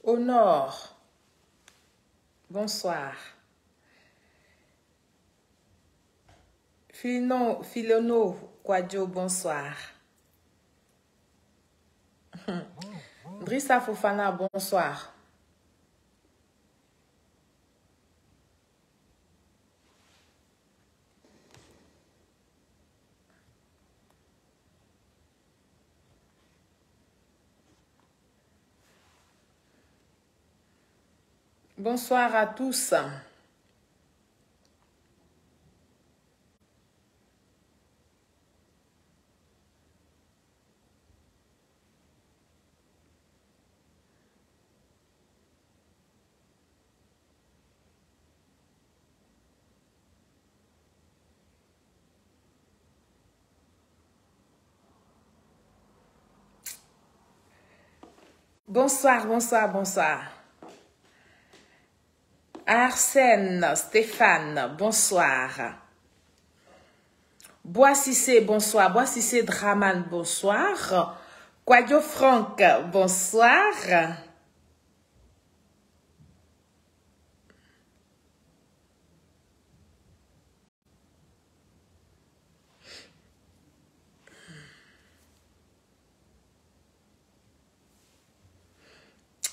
Au nord, bonsoir. Filono Kwadjo, bonsoir. Drissa Fofana, bonsoir. Bonsoir à tous. Bonsoir, bonsoir, bonsoir. Arsène, Stéphane, bonsoir. Boississé, bonsoir. Boississé Draman, bonsoir. Kwadjo Franck, bonsoir.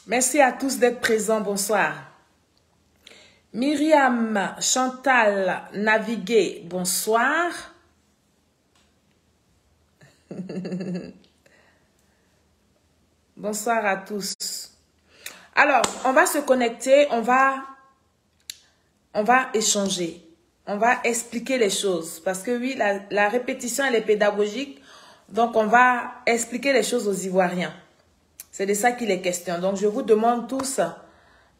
Merci à tous d'être présents, bonsoir. Myriam Chantal Navigué, bonsoir. Bonsoir à tous. Alors, on va se connecter, on va échanger, on va expliquer les choses. Parce que oui, la répétition, elle est pédagogique. Donc, on va expliquer les choses aux Ivoiriens. C'est de ça qu'il est question. Donc, je vous demande tous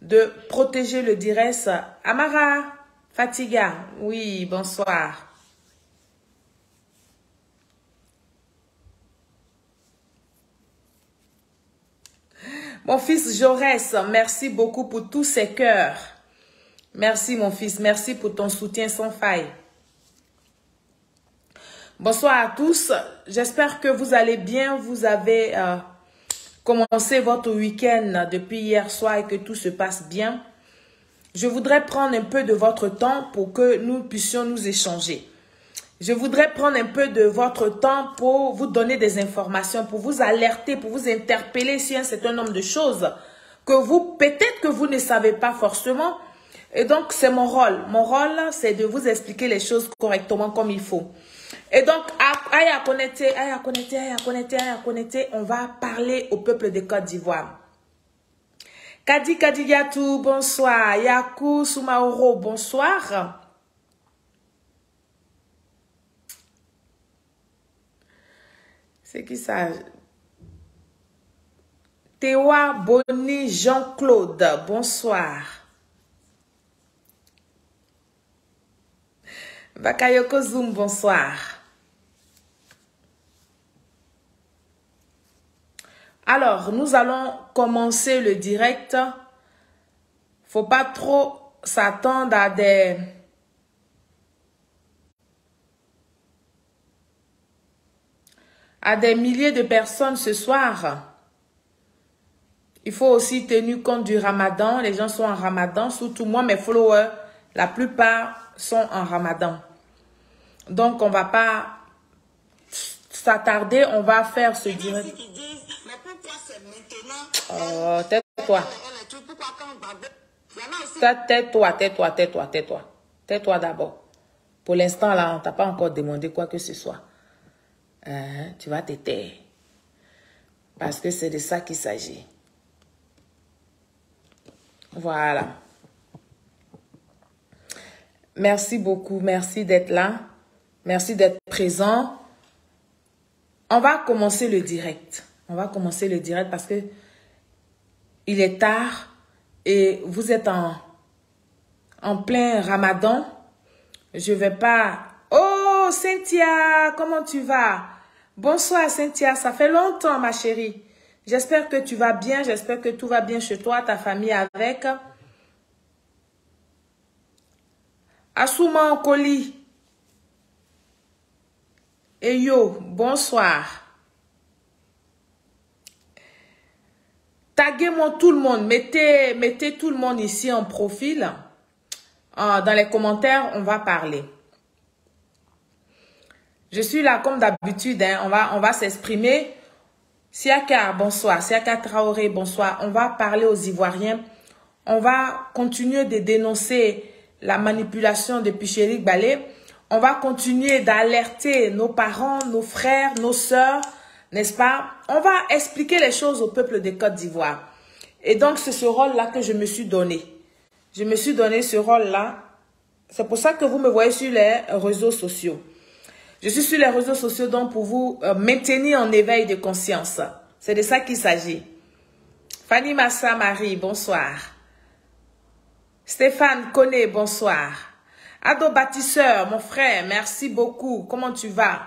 de protéger le direct. Amara, Fatiga, oui, bonsoir. Mon fils Jaurès, merci beaucoup pour tous ces cœurs. Merci mon fils, merci pour ton soutien sans faille. Bonsoir à tous, j'espère que vous allez bien. Vous avez commencé votre week-end depuis hier soir et que tout se passe bien. Je voudrais prendre un peu de votre temps pour que nous puissions nous échanger. Je voudrais prendre un peu de votre temps pour vous donner des informations, pour vous alerter, pour vous interpeller sur un certain nombre de choses que vous, peut-être que vous ne savez pas forcément. Et donc, c'est mon rôle. Mon rôle, c'est de vous expliquer les choses correctement comme il faut. Et donc, à connecter, on va parler au peuple de Côte d'Ivoire. Kadi Kadigatou, bonsoir. Yakou Soumaoro, bonsoir. C'est qui ça? Tewa Boni Jean-Claude, bonsoir. Bakayoko Zoom, bonsoir. Alors, nous allons commencer le direct. Faut pas trop s'attendre à des milliers de personnes ce soir. Il faut aussi tenir compte du Ramadan. Les gens sont en Ramadan. Surtout moi, mes followers, la plupart sont en Ramadan. Donc, on va pas s'attarder. On va faire ce direct. Oh, tais-toi. Tais-toi. Tais-toi d'abord. Pour l'instant, là, on ne t'a pas encore demandé quoi que ce soit. Tu vas te taire. Parce que c'est de ça qu'il s'agit. Voilà. Merci beaucoup. Merci d'être là. Merci d'être présent, on va commencer le direct. On va commencer le direct parce que il est tard et vous êtes en plein Ramadan. Je vais pas... Oh, Cynthia, comment tu vas? Bonsoir, Cynthia. Ça fait longtemps, ma chérie. J'espère que tu vas bien. J'espère que tout va bien chez toi, ta famille avec. Assouma Okoli. Et yo, bonsoir. Taguez-moi tout le monde. Mettez tout le monde ici en profil. Dans les commentaires, on va parler. Je suis là comme d'habitude. Hein. On va s'exprimer. Siaka, bonsoir. Siaka Traoré, bonsoir. On va parler aux Ivoiriens. On va continuer de dénoncer la manipulation de Picherik Balé. On va continuer d'alerter nos parents, nos frères, nos sœurs, n'est-ce pas? On va expliquer les choses au peuple de Côte d'Ivoire. Et donc, c'est ce rôle-là que je me suis donné. Je me suis donné ce rôle-là. C'est pour ça que vous me voyez sur les réseaux sociaux. Je suis sur les réseaux sociaux donc pour vous maintenir en éveil de conscience. C'est de ça qu'il s'agit. Fanny Massa Marie, bonsoir. Stéphane Koné, bonsoir. Ado Bâtisseur, mon frère, merci beaucoup. Comment tu vas?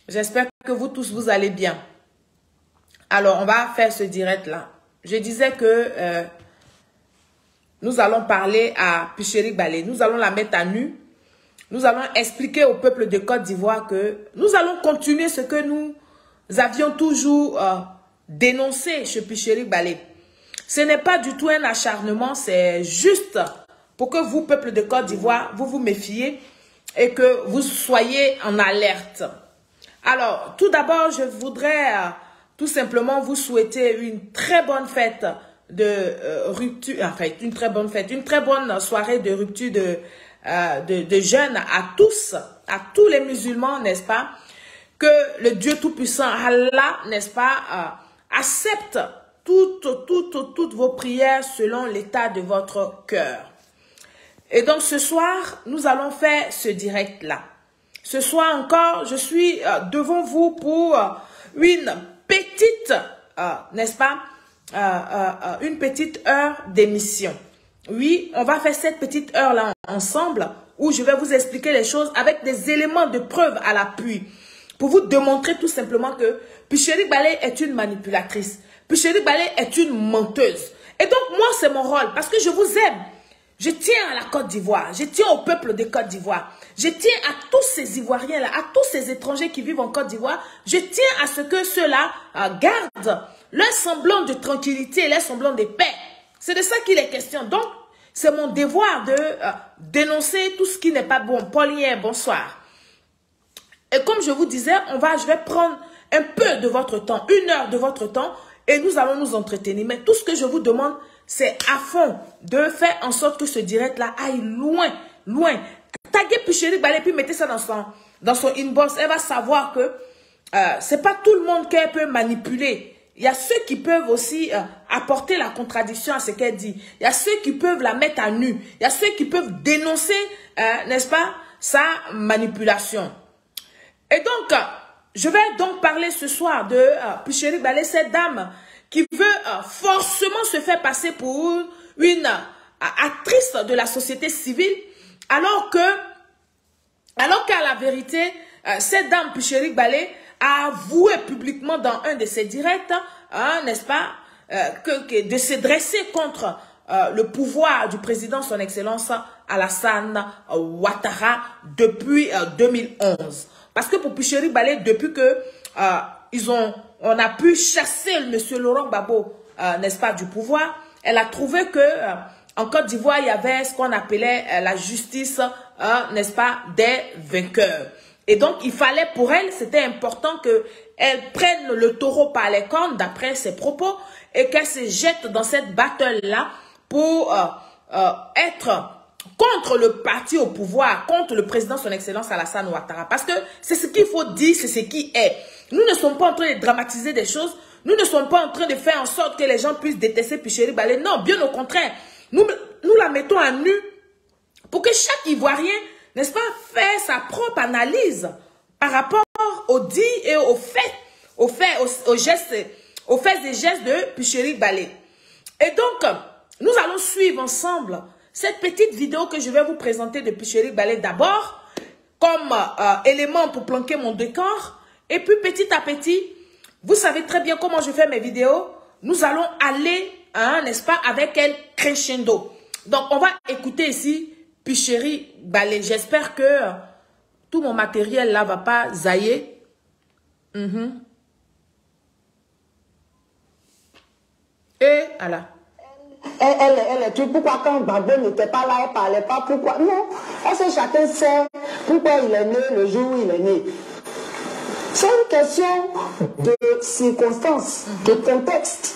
J'espère que vous tous, vous allez bien. Alors, on va faire ce direct-là. Je disais que nous allons parler à Picherik Balé. Nous allons la mettre à nu. Nous allons expliquer au peuple de Côte d'Ivoire que nous allons continuer ce que nous avions toujours dénoncé chez Picherik Balé. Ce n'est pas du tout un acharnement, c'est juste pour que vous, peuple de Côte d'Ivoire, vous vous méfiez et que vous soyez en alerte. Alors, tout d'abord, je voudrais tout simplement vous souhaiter une très bonne fête de rupture, en fait, une très bonne soirée de rupture de jeûne à tous les musulmans, n'est-ce pas? Que le Dieu Tout-Puissant, Allah, n'est-ce pas, accepte toutes vos prières selon l'état de votre cœur. Et donc ce soir, nous allons faire ce direct-là. Ce soir encore, je suis devant vous pour une petite, n'est-ce pas, une petite heure d'émission. Oui, on va faire cette petite heure-là ensemble où je vais vous expliquer les choses avec des éléments de preuve à l'appui pour vous démontrer tout simplement que Picherik Balé est une manipulatrice. Picherik Balé est une menteuse. Et donc, moi, c'est mon rôle parce que je vous aime. Je tiens à la Côte d'Ivoire. Je tiens au peuple de Côte d'Ivoire. Je tiens à tous ces Ivoiriens-là, à tous ces étrangers qui vivent en Côte d'Ivoire. Je tiens à ce que ceux-là gardent leur semblant de tranquillité, leur semblant de paix. C'est de ça qu'il est question. Donc, c'est mon devoir de dénoncer tout ce qui n'est pas bon. Paulien, bonsoir. Et comme je vous disais, je vais prendre un peu de votre temps, 1 heure de votre temps, et nous allons nous entretenir. Mais tout ce que je vous demande, c'est à fond de faire en sorte que ce direct-là aille loin, loin. Taguez Picherik Balé, puis mettez ça dans son inbox. Elle va savoir que c'est pas tout le monde qu'elle peut manipuler. Il y a ceux qui peuvent aussi apporter la contradiction à ce qu'elle dit. Il y a ceux qui peuvent la mettre à nu. Il y a ceux qui peuvent dénoncer, n'est-ce pas, sa manipulation. Et donc, je vais donc parler ce soir de Picherik Balé, cette dame qui veut forcément se faire passer pour une actrice de la société civile, alors qu'à la vérité, cette dame Picherik Balé a avoué publiquement dans un de ses directs, n'est-ce pas, de se dresser contre le pouvoir du président, son excellence Alassane Ouattara, depuis 2011. Parce que pour Picherik Balé, depuis que on a pu chasser M. Laurent Gbagbo, n'est-ce pas, du pouvoir, elle a trouvé que en Côte d'Ivoire, il y avait ce qu'on appelait la justice, n'est-ce pas, des vainqueurs. Et donc, il fallait pour elle, c'était important qu'elle prenne le taureau par les cornes, d'après ses propos, et qu'elle se jette dans cette battle-là pour être contre le parti au pouvoir, contre le président, son excellence Alassane Ouattara. Parce que c'est ce qu'il faut dire, c'est ce qui est. Nous ne sommes pas en train de dramatiser des choses. Nous ne sommes pas en train de faire en sorte que les gens puissent détester Picherik Balé. Non, bien au contraire. Nous la mettons à nu pour que chaque Ivoirien, n'est-ce pas, faire sa propre analyse par rapport aux dits et aux gestes de Picherick Ballet. Et donc, nous allons suivre ensemble cette petite vidéo que je vais vous présenter de Picherick Ballet d'abord, comme élément pour planquer mon décor. Et puis petit à petit, vous savez très bien comment je fais mes vidéos. Nous allons aller, n'est-ce pas, avec elle crescendo. Donc, on va écouter ici Picherick Ballet. J'espère que tout mon matériel là va pas zailler. Et voilà. Elle est tout. Pourquoi quand Babo n'était pas là, elle ne parlait pas? Pourquoi? Non. Est-ce que chacun sait pourquoi il est né le jour où il est né? C'est une question de circonstances, de contexte.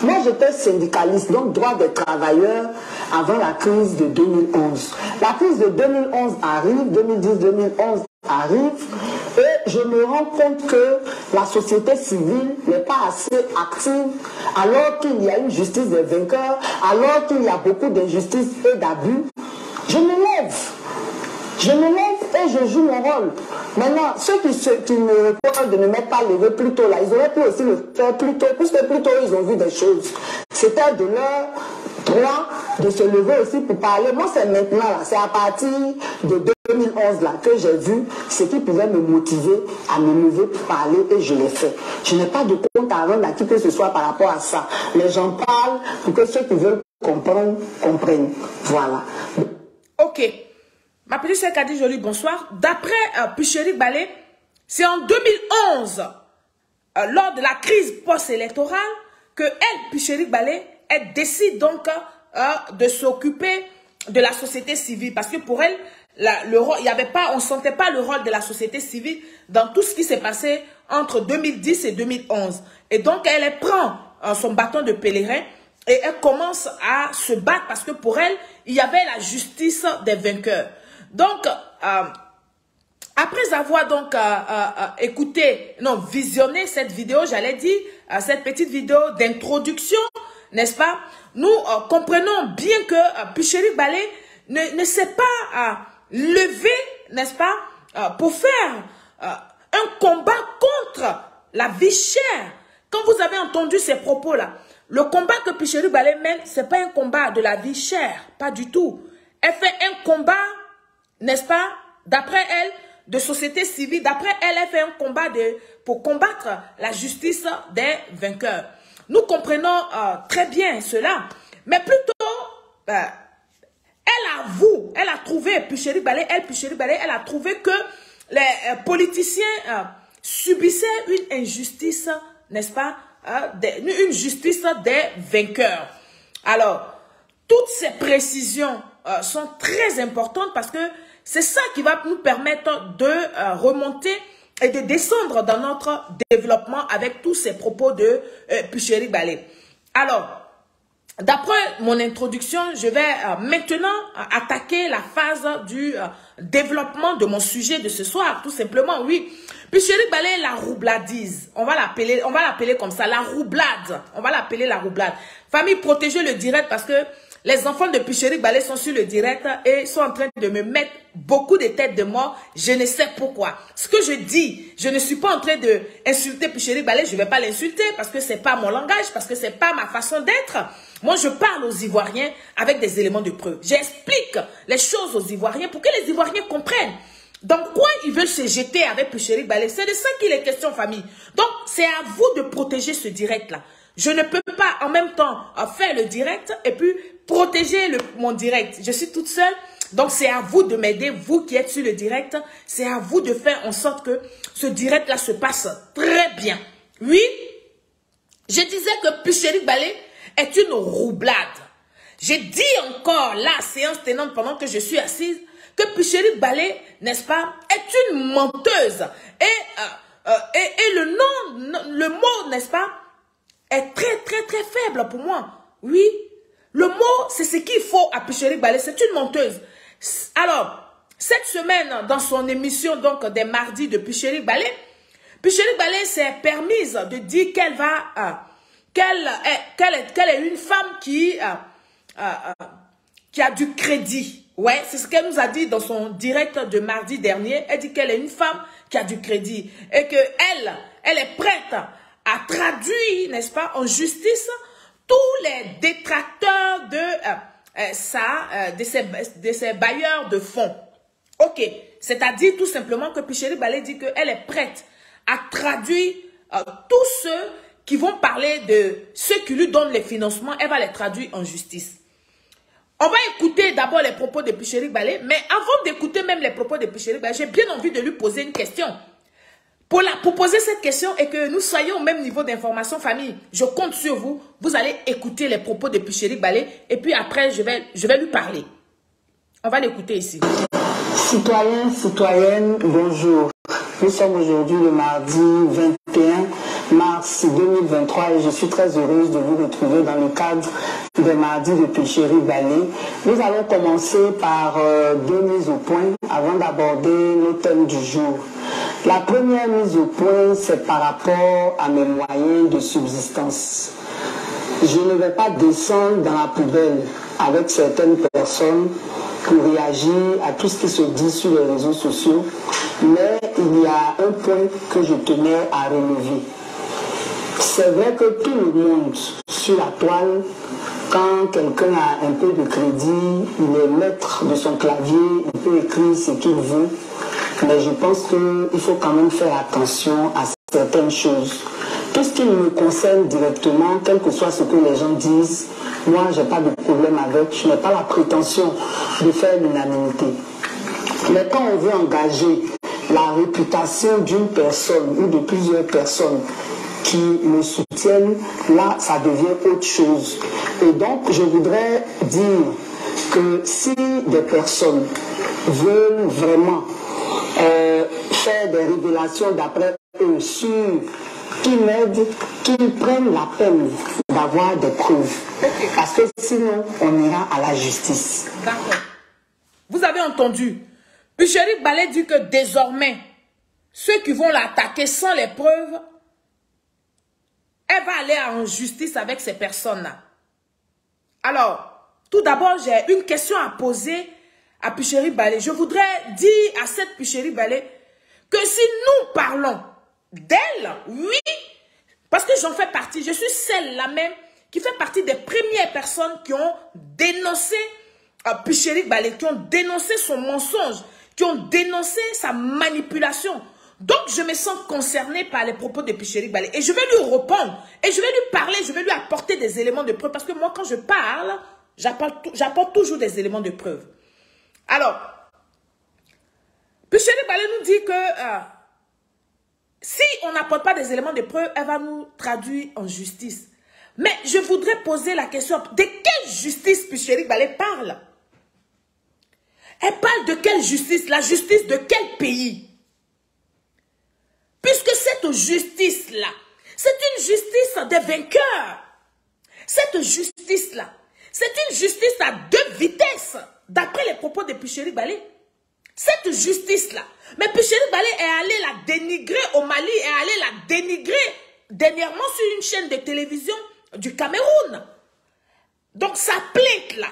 Moi, j'étais syndicaliste, donc droit des travailleurs avant la crise de 2011. La crise de 2011 arrive, 2010-2011 arrive, et je me rends compte que la société civile n'est pas assez active, alors qu'il y a une justice des vainqueurs, alors qu'il y a beaucoup d'injustices et d'abus. Je me lève. Je me lève et je joue mon rôle. Maintenant, ceux qui me reprochent de ne m'être pas levé plus tôt, là, ils auraient pu aussi le faire plus tôt, puisque plus tôt, ils ont vu des choses. C'était de leur droit de se lever aussi pour parler. Moi, c'est maintenant, là, c'est à partir de 2011, là, que j'ai vu ce qui pouvait me motiver à me lever pour parler, et je l'ai fait. Je n'ai pas de compte à rendre à qui que ce soit par rapport à ça. Les gens parlent pour que ceux qui veulent comprendre, comprennent. Voilà. Ok. Ma petite sœur Kadi Jolie, bonsoir. D'après Picherick Ballet, c'est en 2011, lors de la crise post-électorale, que elle, Picherick Ballet, elle décide donc de s'occuper de la société civile. Parce que pour elle, le rôle, il y avait pas, on ne sentait pas le rôle de la société civile dans tout ce qui s'est passé entre 2010 et 2011. Et donc, elle prend son bâton de pèlerin et elle commence à se battre parce que pour elle, il y avait la justice des vainqueurs. Donc, après avoir donc visionné cette vidéo, j'allais dire, cette petite vidéo d'introduction, n'est-ce pas? Nous comprenons bien que Picherick Ballet ne s'est pas levé, n'est-ce pas, pour faire un combat contre la vie chère. Quand vous avez entendu ces propos-là, le combat que Picherick Ballet mène, ce n'est pas un combat de la vie chère, pas du tout. Elle fait un combat, n'est-ce pas, d'après elle, de société civile. D'après elle, elle fait un combat pour combattre la justice des vainqueurs. Nous comprenons très bien cela. Mais plutôt, elle avoue, elle a trouvé, Picherick Ballet, elle a trouvé que les politiciens subissaient une injustice, n'est-ce pas, une justice des vainqueurs. Alors, toutes ces précisions sont très importantes parce que c'est ça qui va nous permettre de remonter et de descendre dans notre développement avec tous ces propos de Picherick Ballet. Alors, d'après mon introduction, je vais maintenant attaquer la phase du développement de mon sujet de ce soir, tout simplement, oui. Picherick Ballet, la roubladise, on va l'appeler comme ça, la roublade, on va l'appeler la roublade. Famille, protégez le direct parce que les enfants de Picherick Ballet sont sur le direct et sont en train de me mettre beaucoup de têtes de mort. Je ne sais pourquoi. Ce que je dis, je ne suis pas en train d'insulter Picherick Ballet. Je ne vais pas l'insulter parce que ce n'est pas mon langage, parce que ce n'est pas ma façon d'être. Moi, je parle aux Ivoiriens avec des éléments de preuve. J'explique les choses aux Ivoiriens pour que les Ivoiriens comprennent. Dans quoi ils veulent se jeter avec Picherick Ballet? C'est de ça qu'il est question, famille. Donc, c'est à vous de protéger ce direct-là. Je ne peux pas en même temps faire le direct et puis protéger mon direct. Je suis toute seule. Donc, c'est à vous de m'aider, vous qui êtes sur le direct. C'est à vous de faire en sorte que ce direct-là se passe très bien. Oui, je disais que Picherick Ballet est une roublade. J'ai dit encore, la séance tenante pendant que je suis assise, que Picherick Ballet, n'est-ce pas, est une menteuse. Et le mot, n'est-ce pas, est très, très, très faible pour moi. Oui, le mot, c'est ce qu'il faut à Picherick Ballet. C'est une menteuse. Alors, cette semaine, dans son émission donc des mardis de Picherick Ballet s'est permise de dire qu'elle est une femme qui a du crédit. Ouais, c'est ce qu'elle nous a dit dans son direct de mardi dernier. Elle dit qu'elle est une femme qui a du crédit et que elle est prête à traduire, n'est-ce pas, en justice tous les détracteurs de ses bailleurs de fonds. Ok, c'est-à-dire tout simplement que Picheri Balé dit qu'elle est prête à traduire tous ceux qui vont parler de ceux qui lui donnent les financements, elle va les traduire en justice. On va écouter d'abord les propos de Picheri Balé, mais avant d'écouter même les propos de Picheri Balé, j'ai bien envie de lui poser une question. Pour poser cette question et que nous soyons au même niveau d'information, famille, je compte sur vous. Vous allez écouter les propos de Picheri Balé et puis après, je vais lui parler. On va l'écouter ici. Citoyens, citoyennes, bonjour. Nous sommes aujourd'hui le mardi 21 mars 2023 et je suis très heureuse de vous retrouver dans le cadre des mardis de Picheri Balé. Nous allons commencer par deux mises au point avant d'aborder le thème du jour. La première mise au point, c'est par rapport à mes moyens de subsistance. Je ne vais pas descendre dans la poubelle avec certaines personnes pour réagir à tout ce qui se dit sur les réseaux sociaux, mais il y a un point que je tenais à relever. C'est vrai que tout le monde sur la toile, quand quelqu'un a un peu de crédit, il est maître de son clavier, il peut écrire ce qu'il veut, mais je pense qu'il faut quand même faire attention à certaines choses. Tout ce qui me concerne directement, quel que soit ce que les gens disent, moi, je n'ai pas de problème avec, je n'ai pas la prétention de faire l'unanimité. Mais quand on veut engager la réputation d'une personne ou de plusieurs personnes qui me soutiennent, là, ça devient autre chose. Et donc, je voudrais dire que si des personnes veulent vraiment faire des révélations d'après eux sur qui m'aident, qu'ils prennent la peine d'avoir des preuves. Okay. Parce que sinon, on ira à la justice. D'accord. Vous avez entendu. Picheri Balé dit que désormais, ceux qui vont l'attaquer sans les preuves, elle va aller en justice avec ces personnes-là. Alors, tout d'abord, j'ai une question à poser à Picheri Balé. Je voudrais dire à cette Picheri Balé que si nous parlons d'elle, oui, parce que j'en fais partie, je suis celle-là même qui fait partie des premières personnes qui ont dénoncé Picheri Balé, qui ont dénoncé son mensonge, qui ont dénoncé sa manipulation. Donc, je me sens concernée par les propos de Picheri Balé. Et je vais lui répondre, et je vais lui parler, je vais lui apporter des éléments de preuve. Parce que moi, quand je parle, j'apporte toujours des éléments de preuve. Alors, Picheri Balé nous dit que si on n'apporte pas des éléments de preuve, elle va nous traduire en justice. Mais je voudrais poser la question, de quelle justice Picheri Balé parle? Elle parle de quelle justice? La justice de quel pays? Puisque cette justice-là, c'est une justice des vainqueurs. Cette justice-là, c'est une justice à deux vitesses, d'après les propos de Picheri Balé. Cette justice-là, mais Picheri Balé est allé la dénigrer au Mali, est allé la dénigrer dernièrement sur une chaîne de télévision du Cameroun. Donc sa plainte-là,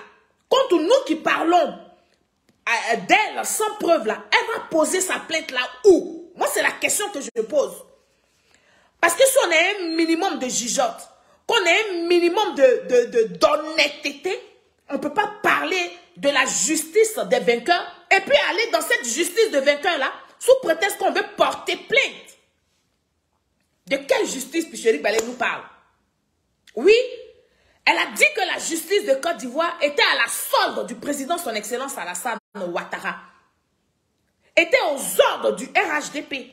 contre nous qui parlons d'elle sans preuve là, elle va poser sa plainte là où? Moi, c'est la question que je pose. Parce que si on a un minimum de jugeote, qu'on a un minimum d'honnêteté, on ne peut pas parler de la justice des vainqueurs et puis aller dans cette justice de vainqueurs-là sous prétexte qu'on veut porter plainte. De quelle justice Picheri Balé nous parle? Oui, elle a dit que la justice de Côte d'Ivoire était à la solde du président son excellence Alassane Ouattara. Était aux ordres du RHDP.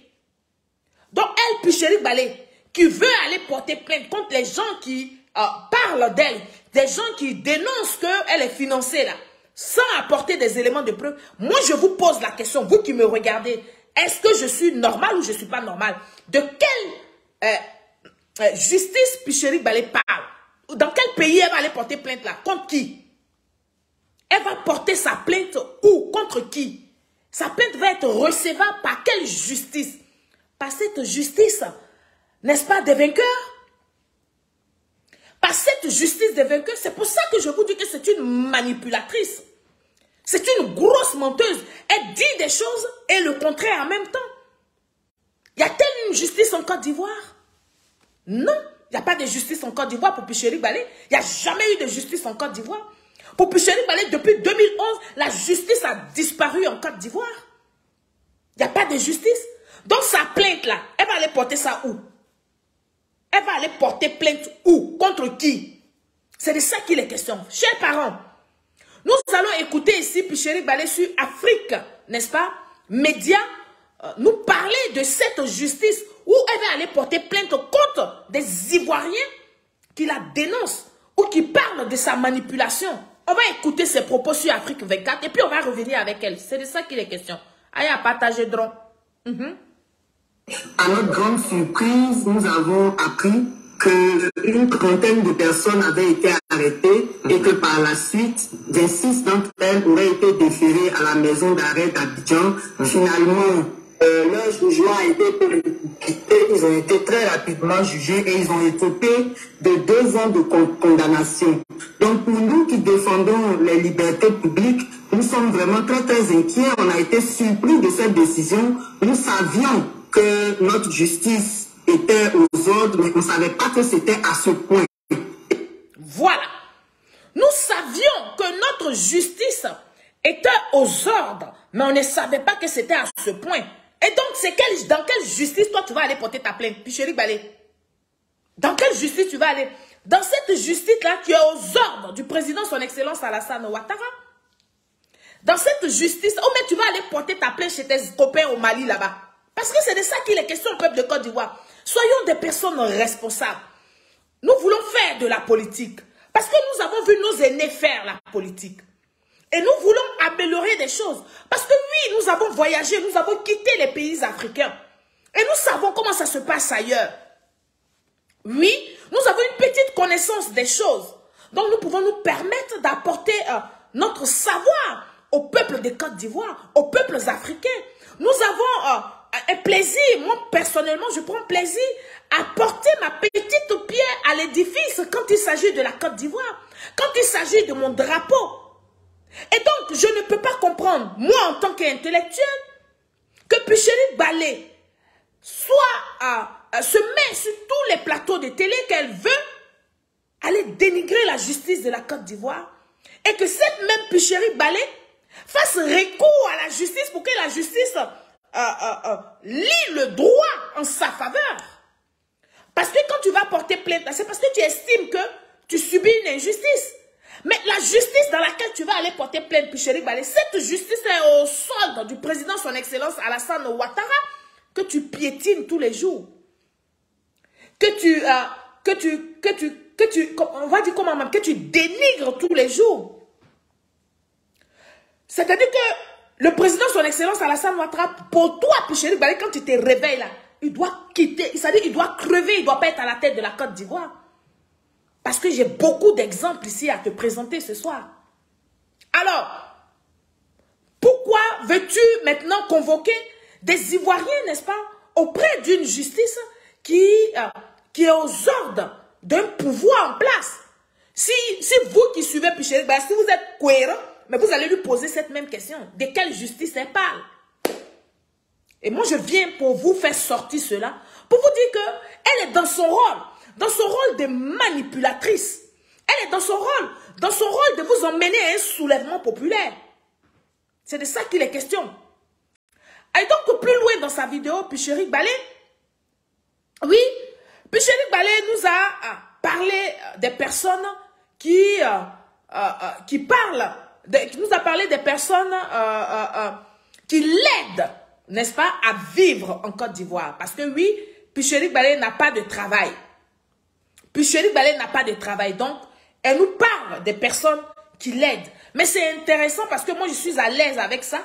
Donc elle, Picheri Balé, qui veut aller porter plainte contre les gens qui parlent d'elle, des gens qui dénoncent qu'elle est financée là, sans apporter des éléments de preuve. Moi, je vous pose la question, vous qui me regardez, est-ce que je suis normale ou je ne suis pas normale? De quelle justice Picheri Balé parle? Dans quel pays elle va aller porter plainte là? Contre qui? Elle va porter sa plainte où? Contre qui? Sa plainte va être recevable par quelle justice? Par cette justice, n'est-ce pas, des vainqueurs? Par cette justice des vainqueurs, c'est pour ça que je vous dis que c'est une manipulatrice. C'est une grosse menteuse. Elle dit des choses et le contraire en même temps. Y a-t-il une justice en Côte d'Ivoire? Non, il n'y a pas de justice en Côte d'Ivoire pour Picherick Balé. Il n'y a jamais eu de justice en Côte d'Ivoire. Pour Picherick Balé, depuis 2011, la justice a disparu en Côte d'Ivoire. Il n'y a pas de justice. Donc sa plainte là, elle va aller porter ça où? Elle va aller porter plainte où? Contre qui? C'est de ça qu'il est question. Chers parents, nous allons écouter ici Picherick Balé sur Afrique, n'est-ce pas? Média, nous parler de cette justice où elle va aller porter plainte contre des Ivoiriens qui la dénoncent ou qui parlent de sa manipulation. On va écouter ses propos sur Afrique 24 et puis on va revenir avec elle. C'est de ça qu'il est question. Allez, à partager, Dron. À notre grande surprise, nous avons appris qu'une trentaine de personnes avaient été arrêtées et que par la suite, 26 d'entre elles auraient été déférées à la maison d'arrêt d'Abidjan. Finalement, leur jugement a été quitté, ils ont été très rapidement jugés et ils ont écopé de 2 ans de condamnation. Donc pour nous qui défendons les libertés publiques, nous sommes vraiment très très inquiets. On a été surpris de cette décision. Nous savions que notre justice était aux ordres, mais on ne savait pas que c'était à ce point. Voilà. Nous savions que notre justice était aux ordres, mais on ne savait pas que c'était à ce point. Et donc, c'est dans quelle justice toi tu vas aller porter ta plainte, Picherick Balé? Dans quelle justice tu vas aller? Dans cette justice-là qui est aux ordres du président son excellence Alassane Ouattara. Dans cette justice, oh mais tu vas aller porter ta plainte chez tes copains au Mali là-bas. Parce que c'est de ça qu'il est question au peuple de Côte d'Ivoire. Soyons des personnes responsables. Nous voulons faire de la politique. Parce que nous avons vu nos aînés faire la politique. Et nous voulons améliorer des choses. Parce que oui, nous avons voyagé, nous avons quitté les pays africains. Et nous savons comment ça se passe ailleurs. Oui, nous avons une petite connaissance des choses. Donc nous pouvons nous permettre d'apporter notre savoir au peuple de Côte d'Ivoire, aux peuples africains. Nous avons un plaisir, moi personnellement, je prends plaisir à porter ma petite pierre à l'édifice quand il s'agit de la Côte d'Ivoire, quand il s'agit de mon drapeau. Et donc, je ne peux pas comprendre, moi en tant qu'intellectuel, que Picherick Balé se met sur tous les plateaux de télé qu'elle veut aller dénigrer la justice de la Côte d'Ivoire et que cette même Picherick Balé fasse recours à la justice pour que la justice lit le droit en sa faveur. Parce que quand tu vas porter plainte, c'est parce que tu estimes que tu subis une injustice. Mais la justice dans laquelle tu vas aller porter plainte, Picherick Balé, cette justice est au solde du président son excellence Alassane Ouattara que tu piétines tous les jours. On va dire comment même, que tu dénigres tous les jours. C'est-à-dire que le président son excellence Alassane Ouattara, pour toi, Picherick Balé, quand tu te réveilles là, il doit quitter, c'est-à-dire il doit crever, il ne doit pas être à la tête de la Côte d'Ivoire. Parce que j'ai beaucoup d'exemples ici à te présenter ce soir. Alors, pourquoi veux-tu maintenant convoquer des Ivoiriens, n'est-ce pas, auprès d'une justice qui est aux ordres d'un pouvoir en place? Si vous qui suivez Picherick Balé, si vous êtes cohérent, mais vous allez lui poser cette même question. De quelle justice elle parle? Et moi, je viens pour vous faire sortir cela, pour vous dire qu'elle est dans son rôle de manipulatrice. Elle est dans son rôle de vous emmener à un soulèvement populaire. C'est de ça qu'il est question. Et donc, plus loin dans sa vidéo, Picherick Balé, oui, Picherick Balé nous a parlé des personnes qui nous a parlé des personnes qui l'aident, n'est-ce pas, à vivre en Côte d'Ivoire. Parce que oui, Picherick Balé n'a pas de travail. Picherick Balé n'a pas de travail. Donc, elle nous parle des personnes qui l'aident. Mais c'est intéressant parce que moi, je suis à l'aise avec ça.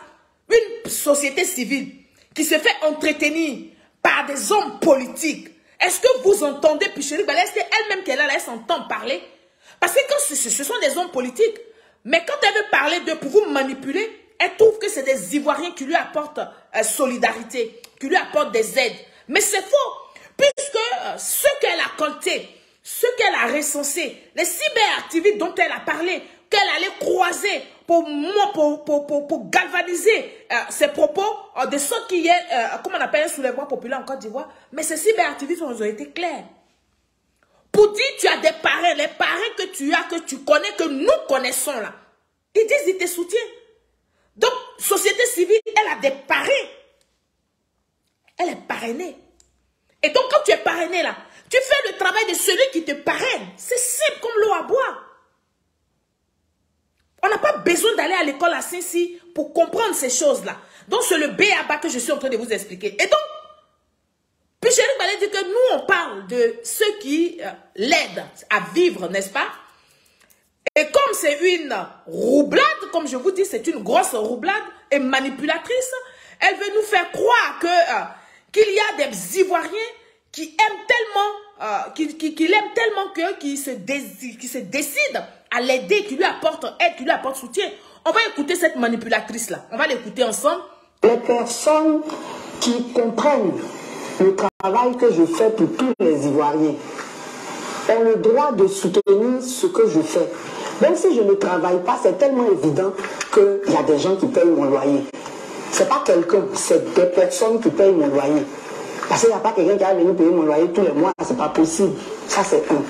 Une société civile qui se fait entretenir par des hommes politiques. Est-ce que vous entendez Picherick Balé? C'est elle-même qu'elle a là, elle s'entend parler. Parce que quand ce sont des hommes politiques, mais quand elle veut parler d'eux pour vous manipuler, elle trouve que c'est des Ivoiriens qui lui apportent solidarité, qui lui apportent des aides. Mais c'est faux, puisque ce qu'elle a compté, ce qu'elle a recensé, les cyberactivistes dont elle a parlé, qu'elle allait croiser pour galvaniser ses propos, de sorte qu'il y ait, comment on appelle un soulèvement populaire en Côte d'Ivoire. Mais ces cyberactivistes ont été clairs. Pour dire tu as des parrains, les parrains que tu as, que tu connais, que nous connaissons là. Ils disent ils te soutiennent. Donc, société civile, elle a des parrains. Elle est parrainée. Et donc, quand tu es parrainé là, tu fais le travail de celui qui te parraine. C'est simple comme l'eau à boire. On n'a pas besoin d'aller à l'école à Saint-Cy pour comprendre ces choses-là. Donc, c'est le B.A.B.A. que je suis en train de vous expliquer. Et donc, puis Chéri Balé dit que nous, on parle de ceux qui l'aident à vivre, n'est-ce pas? Et comme c'est une roublade, comme je vous dis, c'est une grosse roublade et manipulatrice, elle veut nous faire croire que qu'il y a des Ivoiriens qui aiment tellement, qui l'aiment tellement qui se décident à l'aider, qui lui apportent aide, qui lui apportent soutien. On va écouter cette manipulatrice-là. On va l'écouter ensemble. Les personnes qui comprennent le travail que je fais pour tous les Ivoiriens ont le droit de soutenir ce que je fais. Même si je ne travaille pas, c'est tellement évident qu'il y a des gens qui payent mon loyer. C'est pas quelqu'un, c'est des personnes qui payent mon loyer. Parce qu'il n'y a pas quelqu'un qui va venir payer mon loyer tous les mois, c'est pas possible. Ça, c'est un.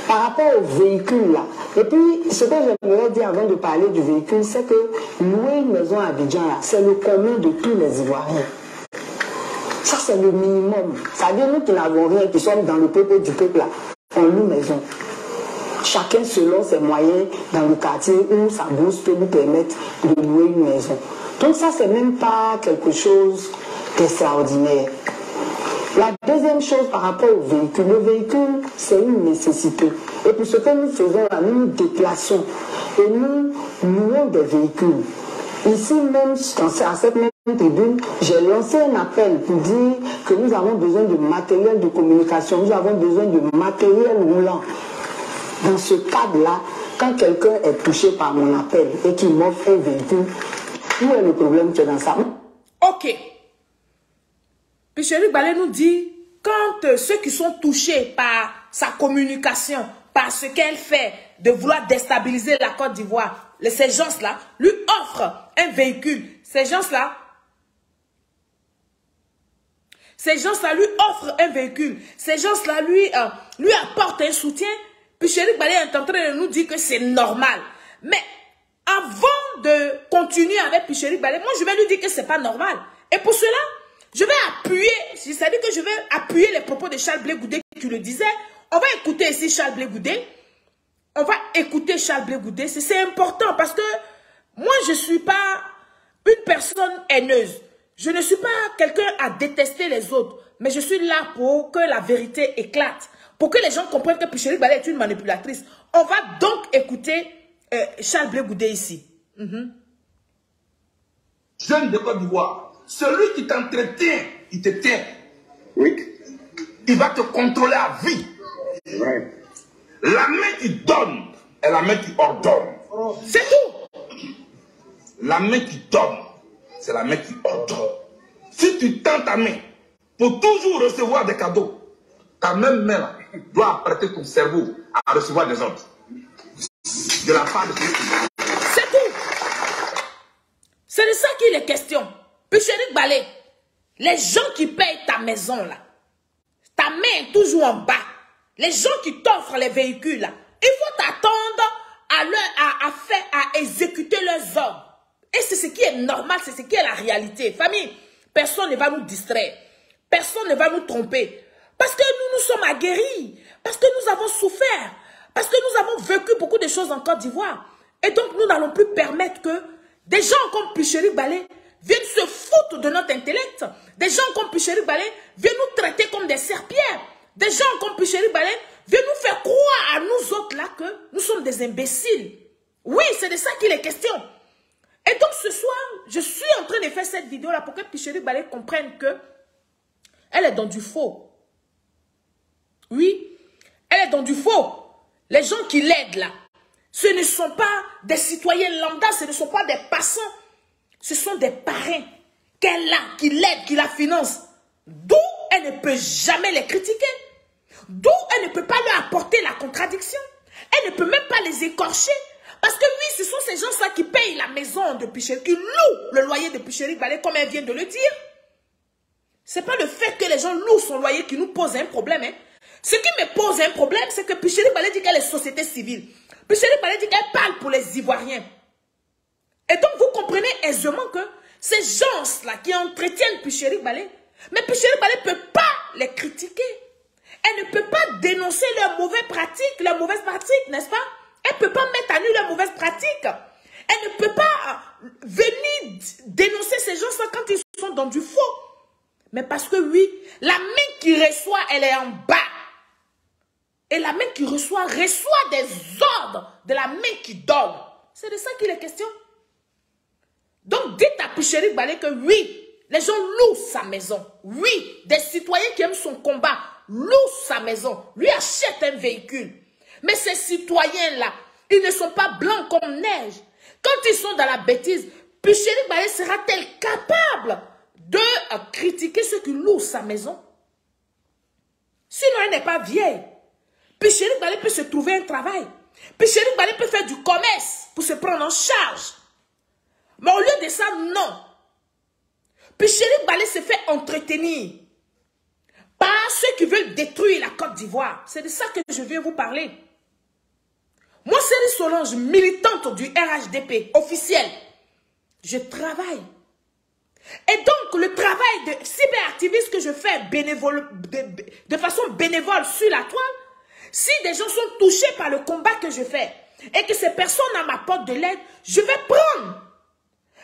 Par rapport au véhicule là, et puis ce que j'aimerais dire avant de parler du véhicule, c'est que louer une maison à Abidjan là, c'est le commun de tous les Ivoiriens. Ça, c'est le minimum. Ça veut dire nous qui n'avons rien, qui sommes dans le peuple du peuple là, on loue maison. Chacun selon ses moyens dans le quartier où sa bourse peut nous permettre de louer une maison. Donc ça, c'est même pas quelque chose d'extraordinaire. La deuxième chose par rapport au véhicule, le véhicule, c'est une nécessité. Et pour ce que nous faisons là, nous nous déplaçons et nous louons des véhicules. Ici même, à cette même tribune, j'ai lancé un appel pour dire que nous avons besoin de matériel de communication, nous avons besoin de matériel roulant. Dans ce cadre-là, quand quelqu'un est touché par mon appel et qu'il m'offre un véhicule, où est le problème qui est dans ça? Ok. Puis Chéri Balé nous dit, quand ceux qui sont touchés par sa communication, par ce qu'elle fait, de vouloir déstabiliser la Côte d'Ivoire, ces gens-là lui offrent un véhicule. Ces gens-là lui offrent un véhicule. Ces gens-là lui apportent un soutien. Puis Chéri Balé est en train de nous dire que c'est normal. Mais avant de continuer avec Chéri Balé, moi je vais lui dire que c'est pas normal. Et pour cela, je vais appuyer, c'est-à-dire que je vais appuyer les propos de Charles Blé Goudé qui le disait. On va écouter ici Charles Blé Goudé. On va écouter Charles Blé Goudé. C'est important parce que moi, je ne suis pas une personne haineuse. Je ne suis pas quelqu'un à détester les autres. Mais je suis là pour que la vérité éclate. Pour que les gens comprennent que Chéri Balé est une manipulatrice. On va donc écouter Charles Blé Goudé ici. Jeune de Côte d'Ivoire. Celui qui t'entretient, il te tient. Oui. Il va te contrôler à vie. Ouais. La main qui donne est la main qui ordonne. C'est tout. La main qui donne, c'est la main qui ordonne. Si tu tends ta main pour toujours recevoir des cadeaux, ta même main doit apprêter ton cerveau à recevoir des ordres. De la part de celui qui donne. C'est tout. C'est de ça qu'il est question. Puis Chéri Balé, les gens qui payent ta maison là, ta main est toujours en bas. Les gens qui t'offrent les véhicules là, il faut t'attendre à exécuter leurs ordres. Et c'est ce qui est normal, c'est ce qui est la réalité. Famille, personne ne va nous distraire. Personne ne va nous tromper. Parce que nous sommes aguerris. Parce que nous avons souffert. Parce que nous avons vécu beaucoup de choses en Côte d'Ivoire. Et donc nous n'allons plus permettre que des gens comme Chéri Balé viennent se foutre de notre intellect. Des gens comme Chéri Balé viennent nous traiter comme des serpillères. Des gens comme Chéri Balé viennent nous faire croire à nous autres là que nous sommes des imbéciles. Oui, c'est de ça qu'il est question. Et donc ce soir, je suis en train de faire cette vidéo là pour que Chéri Balé comprenne que elle est dans du faux. Oui, elle est dans du faux. Les gens qui l'aident là, ce ne sont pas des citoyens lambda, ce ne sont pas des passants. Ce sont des parrains qu'elle a, qui l'aident, qui la financent. D'où elle ne peut jamais les critiquer. D'où elle ne peut pas leur apporter la contradiction. Elle ne peut même pas les écorcher. Parce que maison de Picherik, qui loue le loyer de Picherik Balé, comme elle vient de le dire. Ce n'est pas le fait que les gens louent son loyer qui nous pose un problème. Hein. Ce qui me pose un problème, c'est que Picherik Balé dit qu'elle est société civile. Picherik Balé dit qu'elle parle pour les Ivoiriens. Et donc, vous comprenez aisément que ces gens-là qui entretiennent Picherik Balé, mais Picherik Balé ne peut pas les critiquer. Elle ne peut pas dénoncer leurs mauvaises pratiques, n'est-ce pas? Elle ne peut pas mettre à nu leurs mauvaises pratiques. Elle ne peut pas venir dénoncer ces gens-là quand ils sont dans du faux. Mais parce que oui, la main qui reçoit, elle est en bas. Et la main qui reçoit des ordres de la main qui donne. C'est de ça qu'il est question. Donc, dites à Picherik Balé que oui, les gens louent sa maison. Oui, des citoyens qui aiment son combat louent sa maison, lui achètent un véhicule. Mais ces citoyens-là, ils ne sont pas blancs comme neige. Quand ils sont dans la bêtise, Picherik Balé sera-t-elle capable de critiquer ceux qui louent sa maison? Sinon, elle n'est pas vieille. Picherik Balé peut se trouver un travail. Picherik Balé peut faire du commerce pour se prendre en charge. Mais au lieu de ça, non. Picherik Balé se fait entretenir par ceux qui veulent détruire la Côte d'Ivoire. C'est de ça que je viens vous parler. Moi, Céline Solange, militante du RHDP, officielle, je travaille. Et donc, le travail de cyberactiviste que je fais de façon bénévole sur la toile, si des gens sont touchés par le combat que je fais et que ces personnes m'apportent de l'aide, je vais prendre.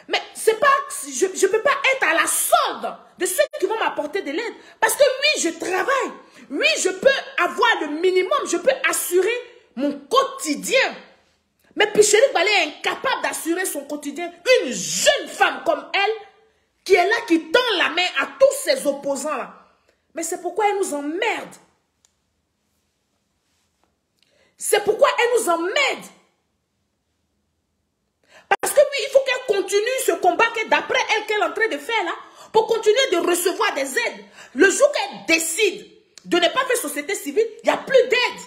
Mais c'est pas, je ne peux pas être à la solde de ceux qui vont m'apporter de l'aide. Parce que oui, je travaille. Oui, je peux avoir le minimum. Je peux assurer mon quotidien. Mais Picherik Balé est incapable d'assurer son quotidien. Une jeune femme comme elle, qui est là, qui tend la main à tous ses opposants-là. Mais c'est pourquoi elle nous emmerde. C'est pourquoi elle nous emmerde. Parce que oui, il faut qu'elle continue ce combat d'après elle qu'elle est en train de faire là, pour continuer de recevoir des aides. Le jour qu'elle décide de ne pas faire société civile, il n'y a plus d'aide.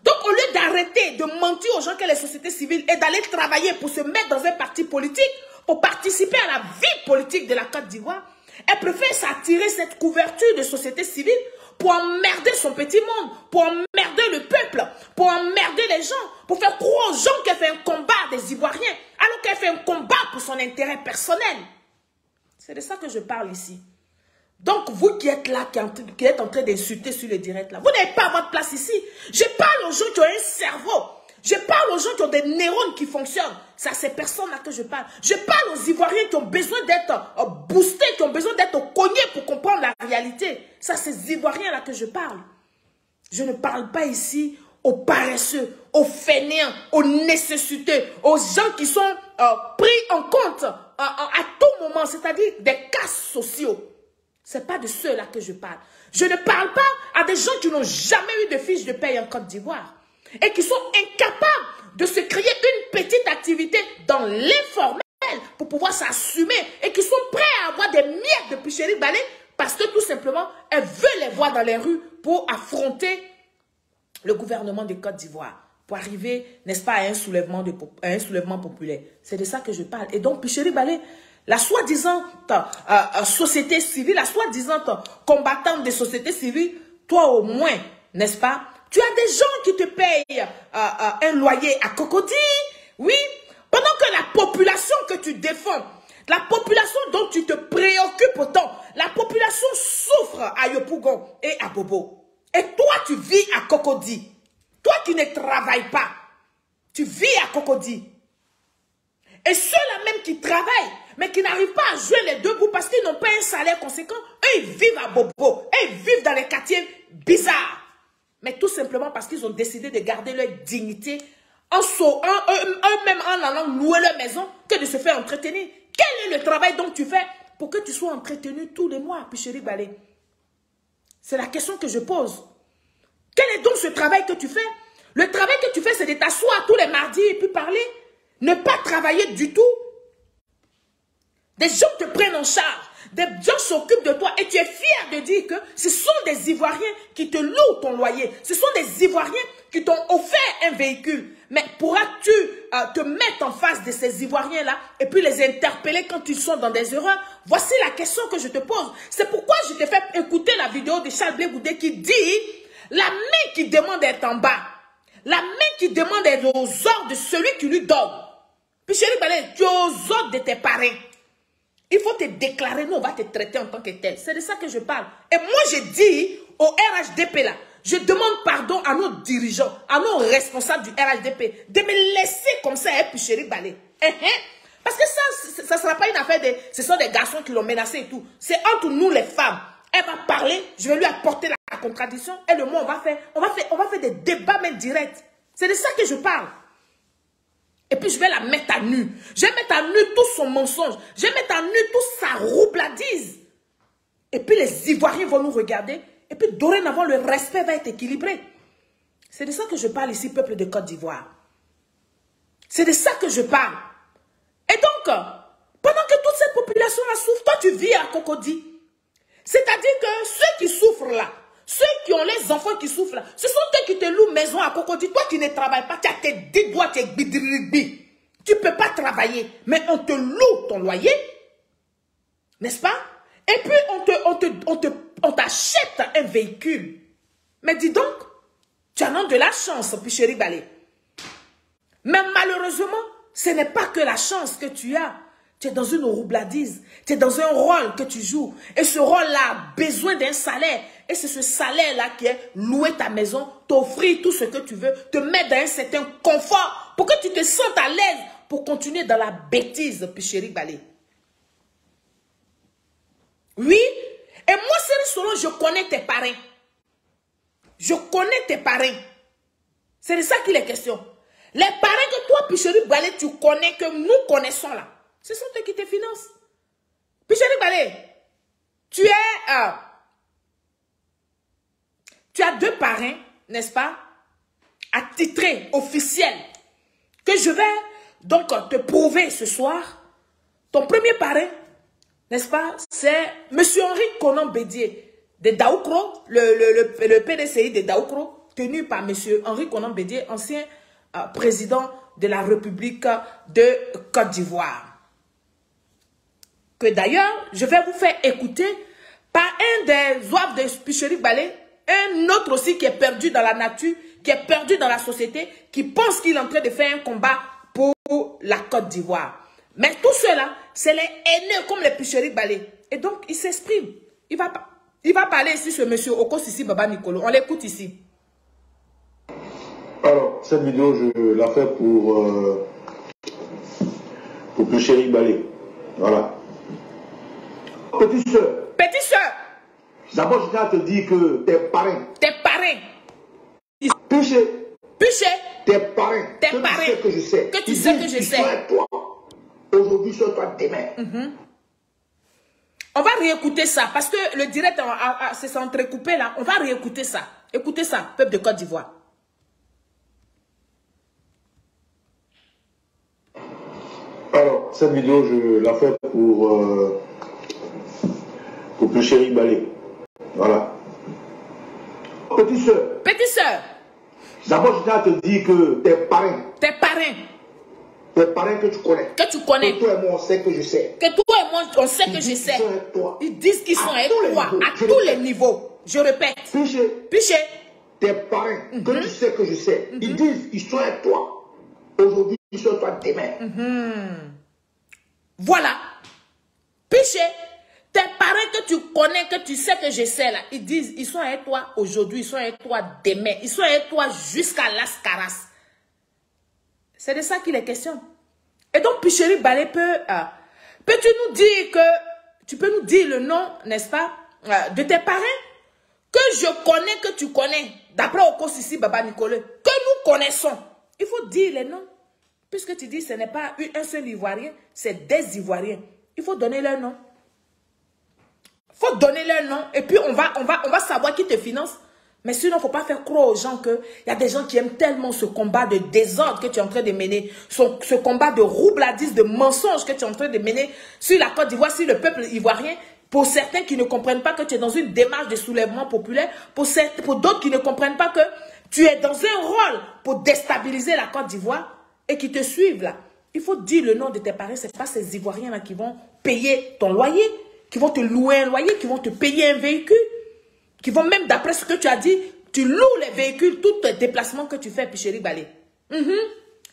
Donc au lieu d'arrêter de mentir aux gens qu'elle est société civile et d'aller travailler pour se mettre dans un parti politique, pour participer à la vie politique de la Côte d'Ivoire, elle préfère s'attirer cette couverture de société civile pour emmerder son petit monde, pour emmerder le peuple, pour emmerder les gens, pour faire croire aux gens qu'elle fait un combat des Ivoiriens, alors qu'elle fait un combat pour son intérêt personnel. C'est de ça que je parle ici. Donc, vous qui êtes là, qui êtes en train d'insulter sur le direct, là, vous n'avez pas votre place ici. Je parle aux gens qui ont un cerveau. Je parle aux gens qui ont des neurones qui fonctionnent. C'est à ces personnes-là que je parle. Je parle aux Ivoiriens qui ont besoin d'être boostés, qui ont besoin d'être cognés pour comprendre la réalité. C'est à ces Ivoiriens-là que je parle. Je ne parle pas ici aux paresseux, aux fainéants, aux nécessiteux, aux gens qui sont pris en compte à tout moment, c'est-à-dire des cas sociaux. Ce n'est pas de ceux-là que je parle. Je ne parle pas à des gens qui n'ont jamais eu de fiche de paye en Côte d'Ivoire et qui sont incapables de se créer une petite activité dans l'informel pour pouvoir s'assumer et qui sont prêts à avoir des miettes de Picherik Balé parce que tout simplement, elles veulent les voir dans les rues pour affronter le gouvernement de Côte d'Ivoire, pour arriver, n'est-ce pas, à un soulèvement populaire. C'est de ça que je parle. Et donc, Picherik Balé, la soi-disant société civile, la soi-disant combattante des sociétés civiles, toi au moins, n'est-ce pas, tu as des gens qui te payent un loyer à Cocody, oui, pendant que la population que tu défends, la population dont tu te préoccupes autant, la population souffre à Yopougon et à Bobo. Et toi, tu vis à Cocody. Toi qui ne travailles pas, tu vis à Cocody. Et ceux-là même qui travaillent, mais qui n'arrivent pas à jouer les deux bouts parce qu'ils n'ont pas un salaire conséquent, eux, ils vivent à Bobo. Eux, ils vivent dans les quartiers bizarres. Mais tout simplement parce qu'ils ont décidé de garder leur dignité eux-mêmes en allant louer leur maison que de se faire entretenir. Quel est le travail dont tu fais pour que tu sois entretenu tous les mois, Picherik Balé? C'est la question que je pose. Quel est donc ce travail que tu fais? Le travail que tu fais, c'est de t'asseoir tous les mardis et puis parler. Ne pas travailler du tout. Des gens te prennent en charge. Des gens s'occupent de toi et tu es fier de dire que ce sont des Ivoiriens qui te louent ton loyer. Ce sont des Ivoiriens qui t'ont offert un véhicule. Mais pourras-tu te mettre en face de ces Ivoiriens-là et puis les interpeller quand ils sont dans des erreurs? Voici la question que je te pose. C'est pourquoi je t'ai fait écouter la vidéo de Charles Blé Goudé qui dit la main qui demande d'être en bas, la main qui demande d'être aux ordres de celui qui lui donne. Puis chérie Balé, tu es aux ordres de tes parents. Il faut te déclarer, nous on va te traiter en tant que tel. C'est de ça que je parle. Et moi je dis au RHDP là, je demande pardon à nos dirigeants, à nos responsables du RHDP, de me laisser comme ça, puis chérie Balé. Parce que ça ne sera pas une affaire de... Ce sont des garçons qui l'ont menacé et tout. C'est entre nous les femmes. Elle va parler, je vais lui apporter la contradiction. Et le mot, on va faire des débats même directs. C'est de ça que je parle. Et puis je vais la mettre à nu. Je vais mettre à nu tout son mensonge. Je vais mettre à nu toute sa roubladise. Et puis les Ivoiriens vont nous regarder. Et puis dorénavant, le respect va être équilibré. C'est de ça que je parle ici, peuple de Côte d'Ivoire. C'est de ça que je parle. Et donc, pendant que toute cette population-là souffre, toi tu vis à Cocody. C'est-à-dire que ceux qui souffrent là, ceux qui ont les enfants qui souffrent là, ce sont eux qui te louent maison à Cocody. Toi qui ne travailles pas, tu as tes 10 doigts, tu es bidiribi. Tu ne peux pas travailler, mais on te loue ton loyer, n'est-ce pas? Et puis on t'achète un véhicule. Mais dis donc, tu en as de la chance, puis chérie Balé. Mais malheureusement, ce n'est pas que la chance que tu as. Tu es dans une roubladise. Tu es dans un rôle que tu joues. Et ce rôle-là a besoin d'un salaire. Et c'est ce salaire-là qui est louer ta maison, t'offrir tout ce que tu veux, te mettre dans un certain confort pour que tu te sentes à l'aise pour continuer dans la bêtise, puis chérie Balé. Oui. Et moi, c'est selon je connais tes parents. Je connais tes parents. C'est de ça qu'il est question. Les parents que toi, puis chérie Balé, tu connais, que nous connaissons là. Ce sont eux qui te financent. Puis chérie Balé, tu as 2 parrains, n'est-ce pas, attitrés, officiels, que je vais donc te prouver ce soir. Ton premier parrain, n'est-ce pas, c'est M. Henri Konan Bédié de Daoukro, le PDCI de Daoukro, tenu par M. Henri Konan Bédié, ancien président de la République de Côte d'Ivoire. Que d'ailleurs, je vais vous faire écouter par un des zouaves de Picherie Balé, un autre aussi qui est perdu dans la nature, qui est perdu dans la société, qui pense qu'il est en train de faire un combat pour la Côte d'Ivoire. Mais tout cela, c'est les haineux comme les Picherie Balé. Et donc, il s'exprime. Il va parler ici, ce monsieur Oko Sissi Baba Nicolo. On l'écoute ici. Alors, cette vidéo, je la fais pour Picherie Balé. Voilà. Petite soeur. Petite soeur. D'abord, je tiens à te dire que tes parrains. Tes parrains. Piché. Piché. Tes parrains. Tes parrains. Que tu sais que je sais. Que tu sais que je sais. Toi. Aujourd'hui, sur toi, demain. On va réécouter ça. Parce que le direct, c'est entrecoupé là. On va réécouter ça. Écoutez ça, peuple de Côte d'Ivoire. Alors, cette vidéo, je la fais pour Picherie Balé. Voilà. Petite soeur. Petite soeur. D'abord, je tiens à te dire que tes parrains. Tes parrains. Tes parrains que tu connais. Que tu connais. Que toi et moi, on sait que je sais. Que toi et moi, on sait que je sais. Ils disent qu'ils sont avec toi à tous les niveaux. Je répète. Piché. Tes parrains, que tu sais que je sais. Ils disent qu'ils sont avec toi. Aujourd'hui, ils sont toi demain. Voilà. Piché. Tes parents que tu connais, que tu sais que je sais là, ils disent, ils sont avec toi aujourd'hui, ils sont avec toi demain, ils sont avec toi jusqu'à Las Caras. C'est de ça qu'il est question. Et donc, Picherie Balé peux-tu nous dire tu peux nous dire le nom, n'est-ce pas, de tes parents que je connais, que tu connais, d'après Oko Sissi Baba Nicolo, que nous connaissons. Il faut dire les noms. Puisque tu dis, ce n'est pas un seul Ivoirien, c'est des Ivoiriens. Il faut donner leur nom. Il faut donner leur nom et puis on va savoir qui te finance. Mais sinon, il ne faut pas faire croire aux gens qu'il y a des gens qui aiment tellement ce combat de désordre que tu es en train de mener, ce combat de roubladise, de mensonge que tu es en train de mener sur la Côte d'Ivoire, sur le peuple ivoirien, Pour certains qui ne comprennent pas que tu es dans une démarche de soulèvement populaire, pour d'autres qui ne comprennent pas que tu es dans un rôle pour déstabiliser la Côte d'Ivoire et qui te suivent là. Il faut dire le nom de tes parents, ce n'est pas ces Ivoiriens là qui vont payer ton loyer, qui vont te louer un loyer, qui vont te payer un véhicule, qui vont même d'après ce que tu as dit, tu loues les véhicules, tous les déplacements que tu fais, Picheri Balé.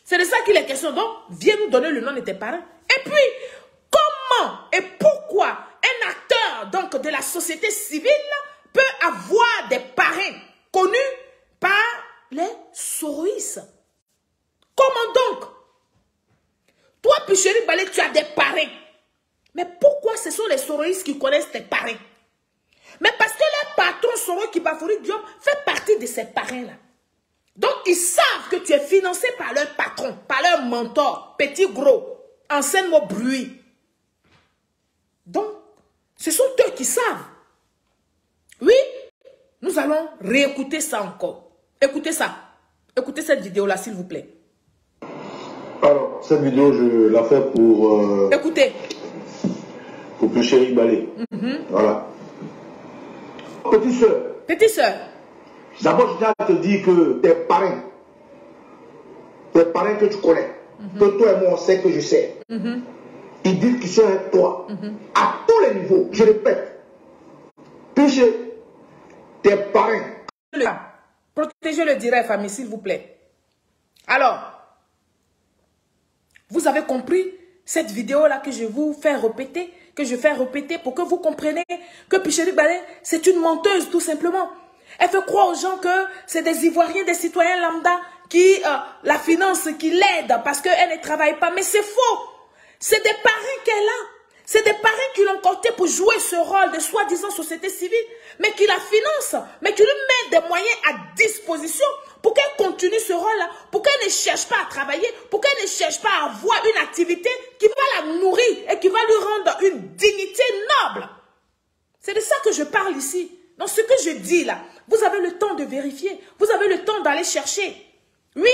C'est de ça qu'il est question. Donc, viens nous donner le nom de tes parents. Et puis, comment et pourquoi un acteur donc, de la société civile peut avoir des parrains connus par les soroïstes? Comment donc? Toi, Picheri Balé, tu as des parrains. Mais pourquoi ce sont les soroïstes qui connaissent tes parrains? Mais parce que le patron Soro Kibafori Diop fait partie de ces parrains-là. Donc, ils savent que tu es financé par leur patron, par leur mentor, petit, gros, ancien mot bruit. Donc, ce sont eux qui savent. Oui, nous allons réécouter ça encore. Écoutez ça. Écoutez cette vidéo-là, s'il vous plaît. Alors, cette vidéo, je la fais pour... Écoutez. Pour Picheri Balé. Voilà. Petite soeur. Petite soeur. D'abord, je tiens à te dire que tes parrains que tu connais, que toi et moi on sait que je sais, ils disent qu'ils sont avec toi, à tous les niveaux, je répète. Piché, tes parrains. Protégez le direct, famille, s'il vous plaît. Alors, vous avez compris cette vidéo-là que je vous fais répéter, pour que vous compreniez que Picheri Balé, c'est une menteuse, tout simplement. Elle fait croire aux gens que c'est des Ivoiriens, des citoyens lambda qui la financent, qui l'aident parce qu'elle ne travaille pas. Mais c'est faux. C'est des parrains qu'elle a. C'est des parrains qui l'ont compté pour jouer ce rôle de soi-disant société civile, mais qui la financent, mais qui lui mettent des moyens à disposition pour qu'elle continue ce rôle-là, pour qu'elle ne cherche pas à travailler, pour qu'elle ne cherche pas à avoir une activité qui va la nourrir et qui va lui rendre une dignité noble. C'est de ça que je parle ici. Dans ce que je dis là, vous avez le temps de vérifier, vous avez le temps d'aller chercher. Oui,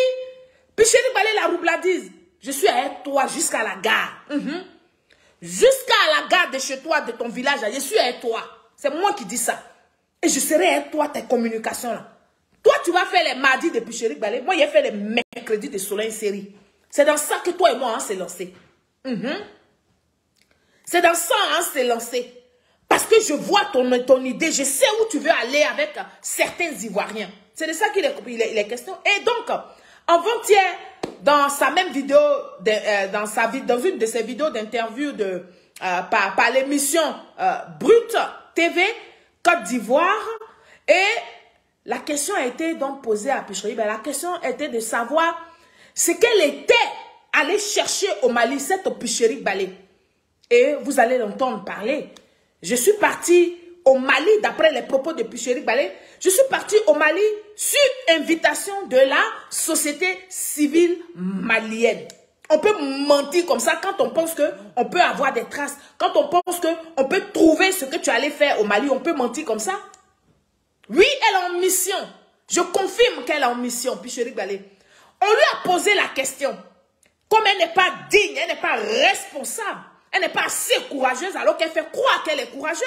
Picheri Balé la roubladise, je suis avec toi jusqu'à la gare. Jusqu'à la gare de chez toi, de ton village, je suis avec toi. C'est moi qui dis ça. Et je serai avec toi, tes communications là. Toi, tu vas faire les mardis de Picheri Balé. Moi, j'ai fait les mercredis de Soleil Série. C'est dans ça que toi et moi, on s'est lancé. C'est dans ça qu'on s'est lancé. Parce que je vois ton idée, je sais où tu veux aller avec certains Ivoiriens. C'est de ça qu'il est question. Et donc, avant-hier, dans sa même vidéo, dans une de ses vidéos d'interview par l'émission Brut TV Côte d'Ivoire, et la question a été donc posée à Picheri. La question était de savoir ce qu'elle était allée chercher au Mali, cette Picheri Balé. Et vous allez l'entendre parler. Je suis partie au Mali, d'après les propos de Picheri Balé, je suis partie au Mali sur invitation de la société civile malienne. On peut mentir comme ça quand on pense qu'on peut avoir des traces. Quand on pense qu'on peut trouver ce que tu allais faire au Mali, on peut mentir comme ça. Oui, elle est en mission. Je confirme qu'elle est en mission, Picheri Balé. On lui a posé la question. Comme elle n'est pas digne, elle n'est pas responsable, elle n'est pas assez courageuse alors qu'elle fait croire qu'elle est courageuse.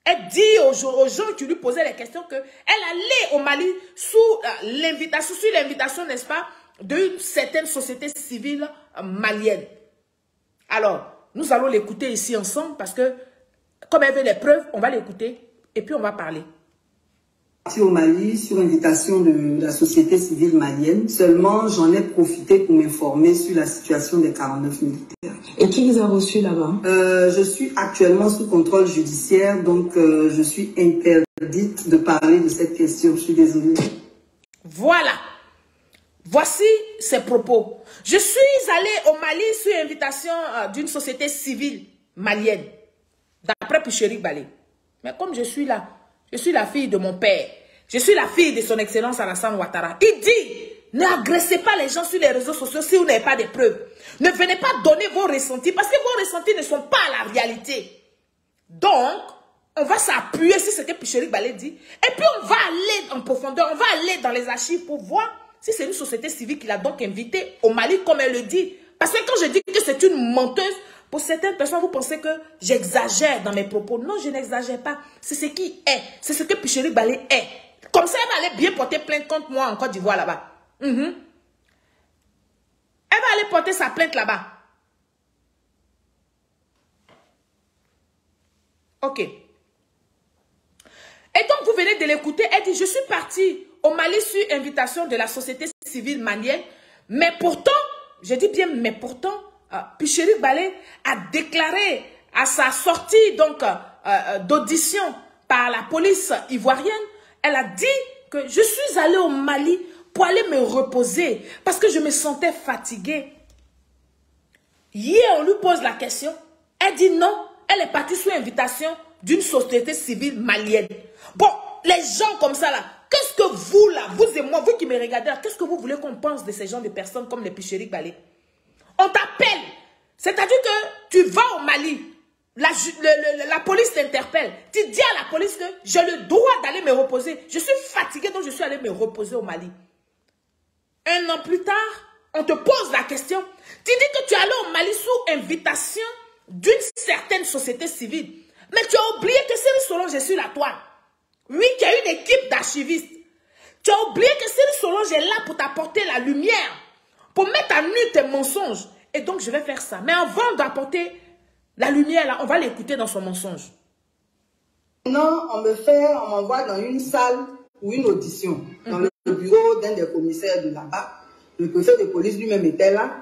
Elle dit aux gens qui lui posaient les questions qu'elle allait au Mali sous l'invitation, n'est-ce pas, d'une certaine société civile malienne. Alors, nous allons l'écouter ici ensemble parce que, comme elle veut les preuves, on va l'écouter et puis on va parler. Au Mali sur invitation de la société civile malienne. Seulement, j'en ai profité pour m'informer sur la situation des 49 militaires. Et qui les a reçus là-bas? Je suis actuellement sous contrôle judiciaire, donc je suis interdite de parler de cette question. Je suis désolée. Voilà. Voici ses propos. Je suis allée au Mali sur invitation d'une société civile malienne, d'après Picheri Balé. Mais comme je suis là, je suis la fille de mon père. Je suis la fille de son excellence Alassane Ouattara. Il dit, n'agressez pas les gens sur les réseaux sociaux si vous n'avez pas de preuves. Ne venez pas donner vos ressentis parce que vos ressentis ne sont pas la réalité. Donc, on va s'appuyer sur ce que Picheri Balé dit. Et puis, on va aller en profondeur. On va aller dans les archives pour voir si c'est une société civile qui l'a donc invité au Mali comme elle le dit. Parce que quand je dis que c'est une menteuse, Pour certaines personnes, vous pensez que j'exagère dans mes propos. Non, je n'exagère pas. C'est ce qui est. C'est ce que Picherick Balé est. Comme ça, elle va aller bien porter plainte contre moi en Côte d'Ivoire là-bas. Elle va aller porter sa plainte là-bas. Ok. Et donc, vous venez de l'écouter. Elle dit, je suis partie au Mali sur invitation de la société civile malienne. Mais pourtant, je dis bien, mais pourtant, Picherick Balé a déclaré à sa sortie donc d'audition par la police ivoirienne, elle a dit que je suis allée au Mali pour aller me reposer parce que je me sentais fatiguée. Hier, on lui pose la question. Elle dit non, elle est partie sous invitation d'une société civile malienne. Bon, les gens comme ça là, qu'est-ce que vous là, vous et moi, vous qui me regardez, qu'est-ce que vous voulez qu'on pense de ces gens de personnes comme les Picherick Balé? On t'appelle. C'est-à-dire que tu vas au Mali. La police t'interpelle. Tu dis à la police que j'ai le droit d'aller me reposer. Je suis fatiguée, donc je suis allée me reposer au Mali. Un an plus tard, on te pose la question. Tu dis que tu es allé au Mali sous invitation d'une certaine société civile. Mais tu as oublié que Cyril Solange est sur la toile. Oui, qu'il y a une équipe d'archivistes. Tu as oublié que Cyril Solange est là pour t'apporter la lumière. Pour mettre à nu tes mensonges. Et donc, je vais faire ça. Mais avant d'apporter la lumière, là, on va l'écouter dans son mensonge. Non, on m'envoie dans une salle ou une audition. Dans le bureau d'un des commissaires de là-bas. Le préfet de police lui-même était là.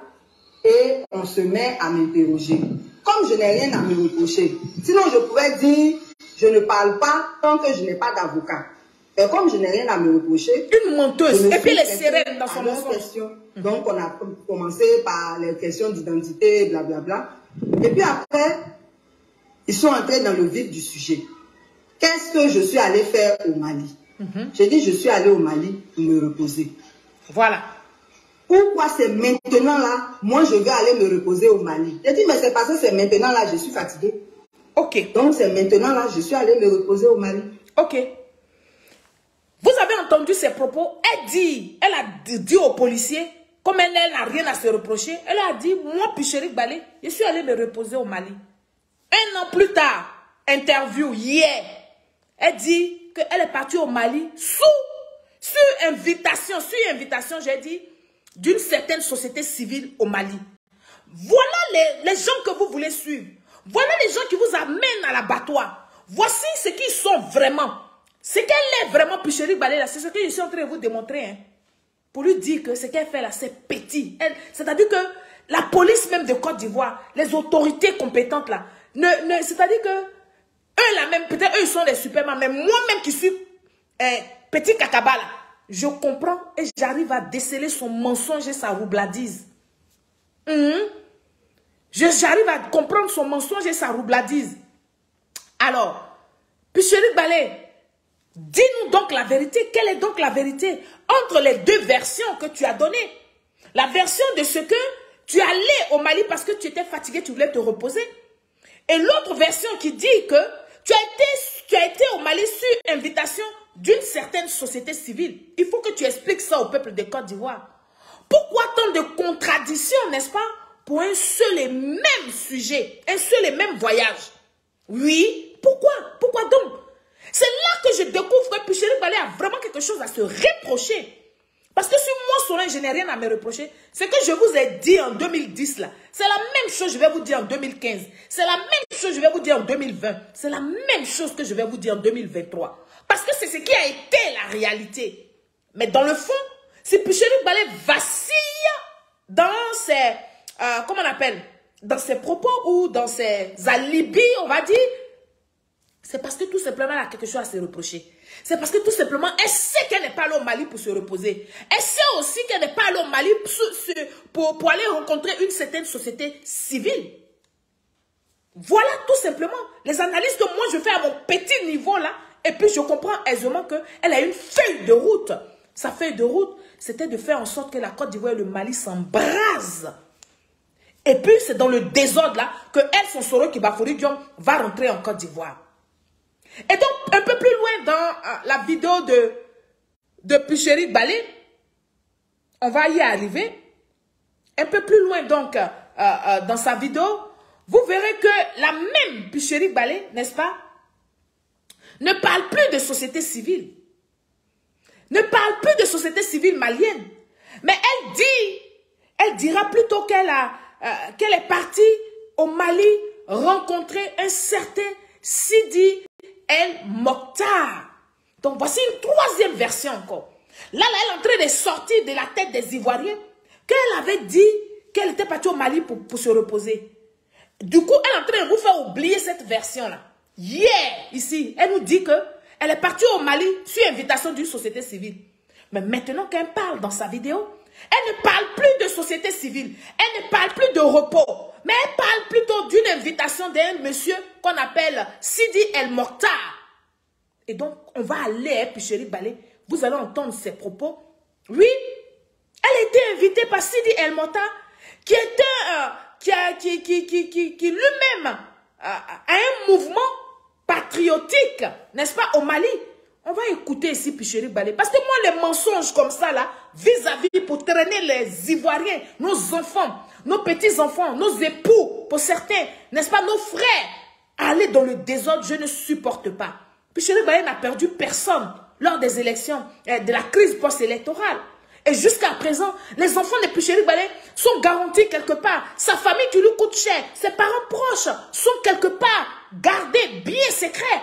Et on se met à m'interroger. Comme je n'ai rien à me reprocher. Sinon, je pourrais dire, je ne parle pas tant que je n'ai pas d'avocat. Et comme je n'ai rien à me reprocher... Une menteuse. Et puis elle est sereine dans son mensonge. Donc, on a commencé par les questions d'identité, blablabla. Et puis après, ils sont entrés dans le vif du sujet. Qu'est-ce que je suis allée faire au Mali? J'ai dit, je suis allée au Mali pour me reposer. Voilà. Pourquoi c'est maintenant là, moi je vais aller me reposer au Mali? J'ai dit, mais c'est parce que c'est maintenant là, je suis fatiguée. Ok. Donc c'est maintenant là, je suis allée me reposer au Mali. Ok. Vous avez entendu ses propos. Elle a dit aux policiers, comme elle n'a rien à se reprocher, elle a dit, moi, Picherick Balé, je suis allée me reposer au Mali. Un an plus tard, interview, hier, elle dit qu'elle est partie au Mali sur invitation, j'ai dit, d'une certaine société civile au Mali. Voilà les gens que vous voulez suivre. Voilà les gens qui vous amènent à l'abattoir. Voici ce qu'ils sont vraiment. Ce qu'elle est vraiment, Picherick Balé, là, c'est ce que je suis en train de vous démontrer. Hein, pour lui dire que ce qu'elle fait là, c'est petit. C'est-à-dire que la police même de Côte d'Ivoire, les autorités compétentes là, c'est-à-dire que eux là même, peut-être eux ils sont des supermans, mais moi-même qui suis petit cacaba là, je comprends et j'arrive à déceler son mensonge et sa roubladise. J'arrive à comprendre son mensonge et sa roubladise. Alors, Picherick Balé, dis-nous donc la vérité. Quelle est donc la vérité entre les deux versions que tu as données? La version de ce que tu allais au Mali parce que tu étais fatigué, tu voulais te reposer. Et l'autre version qui dit que tu as été au Mali sur invitation d'une certaine société civile. Il faut que tu expliques ça au peuple de Côte d'Ivoire. Pourquoi tant de contradictions, n'est-ce pas, pour un seul et même sujet, un seul et même voyage? Oui, pourquoi? Pourquoi donc? C'est là que je découvre que Picherick Balé a vraiment quelque chose à se reprocher. Parce que si moi, Solange, je n'ai rien à me reprocher, ce que je vous ai dit en 2010, là, c'est la même chose que je vais vous dire en 2015. C'est la même chose que je vais vous dire en 2020. C'est la même chose que je vais vous dire en 2023. Parce que c'est ce qui a été la réalité. Mais dans le fond, si Picherick Balé vacille dans ses, comment on appelle, dans ses propos ou dans ses alibis, on va dire, c'est parce que tout simplement elle a quelque chose à se reprocher. C'est parce que tout simplement elle sait qu'elle n'est pas allée au Mali pour se reposer. Elle sait aussi qu'elle n'est pas allée au Mali pour aller rencontrer une certaine société civile. Voilà tout simplement les analyses que moi je fais à mon petit niveau là. Et puis je comprends aisément qu'elle a une feuille de route. Sa feuille de route, c'était de faire en sorte que la Côte d'Ivoire et le Mali s'embrasent. Et puis c'est dans le désordre là que elle, son Soro Kibafori Diom, va rentrer en Côte d'Ivoire. Et donc, un peu plus loin dans la vidéo de Picherick Balé, on va y arriver. Un peu plus loin donc dans sa vidéo, vous verrez que la même Picheri Balé, n'est-ce pas, ne parle plus de société civile. Ne parle plus de société civile malienne. Mais elle dira plutôt qu'elle est partie au Mali rencontrer un certain Sidi El Mokhtar. Donc voici une troisième version encore. Là, elle est en train de sortir de la tête des Ivoiriens qu'elle avait dit qu'elle était partie au Mali pour se reposer. Du coup, elle est en train de vous faire oublier cette version-là. Hier, ici, elle nous dit qu'elle est partie au Mali sur invitation d'une société civile. Mais maintenant qu'elle parle dans sa vidéo, elle ne parle plus de société civile. Elle ne parle plus de repos. Mais elle parle plutôt d'une invitation d'un monsieur qu'on appelle Sidi El Mokhtar. Et donc, on va aller, Picheri Balé, vous allez entendre ses propos. Oui, elle a été invitée par Sidi El Mokhtar, qui lui-même a un mouvement patriotique, n'est-ce pas, au Mali. On va écouter ici Picheri Balé. Parce que moi, les mensonges comme ça, là, vis-à-vis pour traîner les Ivoiriens, nos enfants, nos petits-enfants, nos époux, pour certains, n'est-ce pas, nos frères, aller dans le désordre, je ne supporte pas. Picheri Balé n'a perdu personne lors des élections, de la crise post-électorale. Et jusqu'à présent, les enfants de Picheri Balé sont garantis quelque part. Sa famille qui lui coûte cher, ses parents proches sont quelque part gardés bien secrets.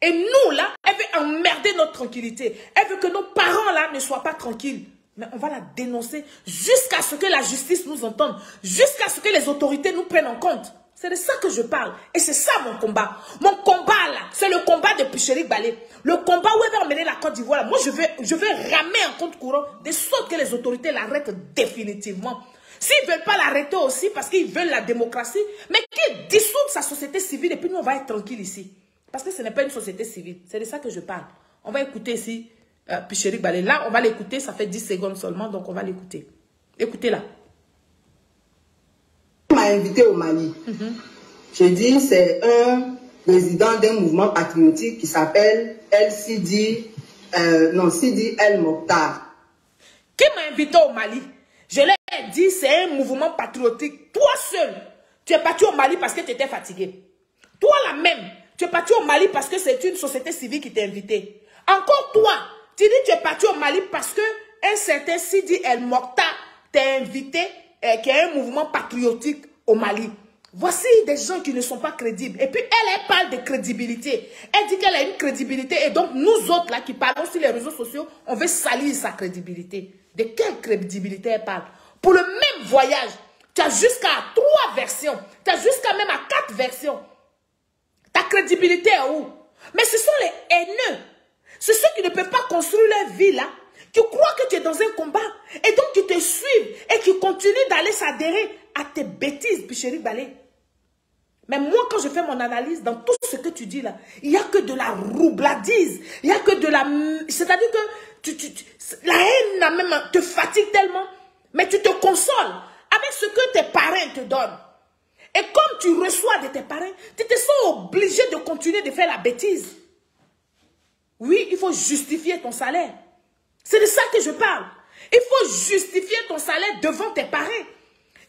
Et nous, là, elle veut emmerder notre tranquillité. Elle veut que nos parents, là, ne soient pas tranquilles. Mais on va la dénoncer jusqu'à ce que la justice nous entende, jusqu'à ce que les autorités nous prennent en compte. C'est de ça que je parle. Et c'est ça mon combat. Mon combat, là, c'est le combat de Picheri Balé. Le combat où elle va emmener la Côte d'Ivoire. Moi, je vais ramer en compte courant de sorte que les autorités l'arrêtent définitivement. S'ils ne veulent pas l'arrêter aussi, parce qu'ils veulent la démocratie, mais qu'ils dissoudent sa société civile et puis nous, on va être tranquille ici. Parce que ce n'est pas une société civile. C'est de ça que je parle. On va écouter ici Picheri Balé. Là, on va l'écouter. Ça fait 10 secondes seulement, donc on va l'écouter. Écoutez-la. On m'a invité au Mali. J'ai dit, c'est un président d'un mouvement patriotique qui s'appelle Sidi El Mokhtar. Qui m'a invité au Mali? Je leur ai dit, c'est un mouvement patriotique. Toi seul, tu es parti au Mali parce que tu étais fatigué. Toi là même, tu es parti au Mali parce que c'est une société civile qui t'a invité. Encore toi, tu dis que tu es parti au Mali parce que un certain Sidi El Mokhtar t'a invité, qui est un mouvement patriotique au Mali. Voici des gens qui ne sont pas crédibles. Et puis elle parle de crédibilité. Elle dit qu'elle a une crédibilité. Et donc nous autres là qui parlons sur les réseaux sociaux, on veut salir sa crédibilité. De quelle crédibilité elle parle? Pour le même voyage, tu as jusqu'à 3 versions. Tu as jusqu'à même à 4 versions. Ta crédibilité est où? Mais ce sont les haineux. C'est ceux qui ne peuvent pas construire leur vie là, qui croient que tu es dans un combat et donc qui te suivent et qui continuent d'aller s'adhérer à tes bêtises, Picheri Balé. Mais moi, quand je fais mon analyse dans tout ce que tu dis là, il n'y a que de la roubladise, il n'y a que de la... C'est-à-dire que la haine même te fatigue tellement, mais tu te consoles avec ce que tes parents te donnent. Et comme tu reçois de tes parents, tu te sens obligé de continuer de faire la bêtise. Oui, il faut justifier ton salaire. C'est de ça que je parle. Il faut justifier ton salaire devant tes parents.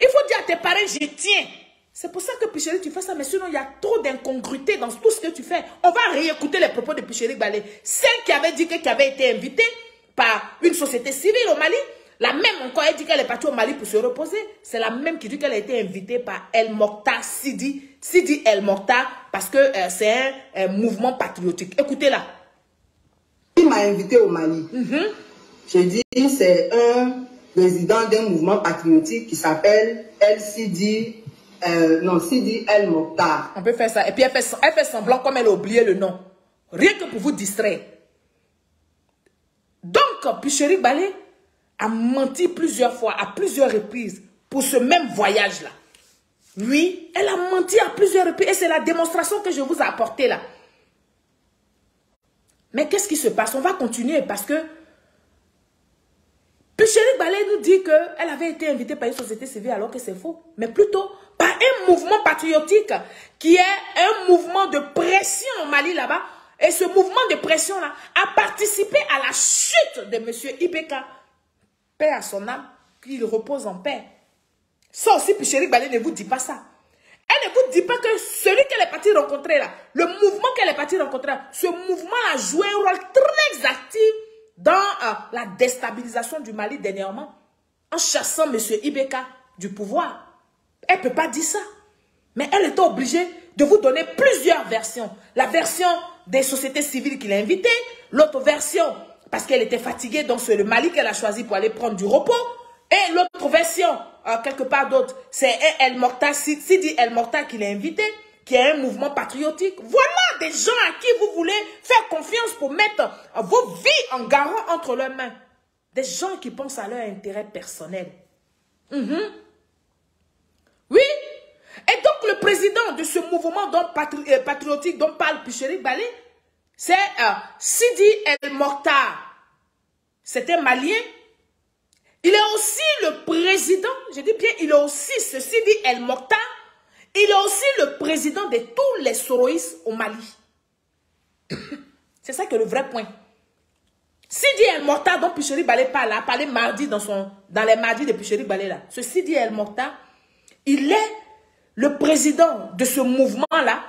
Il faut dire à tes parents, je tiens. C'est pour ça que Picheri, tu fais ça, mais sinon, il y a trop d'incongruité dans tout ce que tu fais. On va réécouter les propos de Picheri Balé. Celle qui avait dit qu'elle avait été invitée par une société civile au Mali, la même encore, elle dit qu'elle est partie au Mali pour se reposer. C'est la même qui dit qu'elle a été invitée par El Mokhtar, Sidi El Mokhtar, parce que c'est un mouvement patriotique. Écoutez-la. Il m'a invité au Mali. J'ai dit, c'est un président d'un mouvement patriotique qui s'appelle Sidi El Mokhtar. On peut faire ça. Et puis elle fait semblant comme elle a oublié le nom. Rien que pour vous distraire. Donc, Picheri Balé a menti plusieurs fois, à plusieurs reprises, pour ce même voyage-là. Oui, elle a menti à plusieurs reprises. Et c'est la démonstration que je vous ai apportée là. Mais qu'est-ce qui se passe? On va continuer parce que Picheri Balé nous dit qu'elle avait été invitée par une société civile alors que c'est faux. Mais plutôt par un mouvement patriotique qui est un mouvement de pression au Mali là-bas. Et ce mouvement de pression-là a participé à la chute de M. Ibeka. Paix à son âme, qu'il repose en paix. Ça aussi, Picheri Balé ne vous dit pas ça. Elle ne vous dit pas que celui qu'elle est partie rencontrer là, le mouvement qu'elle est partie rencontrer là, ce mouvement a joué un rôle très actif dans la déstabilisation du Mali dernièrement, en chassant M. Ibeka du pouvoir. Elle ne peut pas dire ça. Mais elle était obligée de vous donner plusieurs versions. La version des sociétés civiles qu'il a invitées, l'autre version, parce qu'elle était fatiguée, donc c'est le Mali qu'elle a choisi pour aller prendre du repos. Et l'autre version, quelque part d'autre, c'est El Morta, Sidi El Morta qui l'a invité, qui est un mouvement patriotique. Voilà des gens à qui vous voulez faire confiance pour mettre vos vies en garant entre leurs mains. Des gens qui pensent à leur intérêt personnel. Oui. Et donc le président de ce mouvement patriotique dont parle Picheri Balé, c'est Sidi El Morta. C'est un Malien. Il est aussi le président, je dis bien, il est aussi, ce Sidi El Morta, il est aussi le président de tous les soroïstes au Mali. C'est ça que le vrai point. Sidi El Morta, dont Picheri Balé parle, a parlé mardi dans les mardis de Picheri Balé là. Ce Sidi El Morta, il est le président de ce mouvement-là,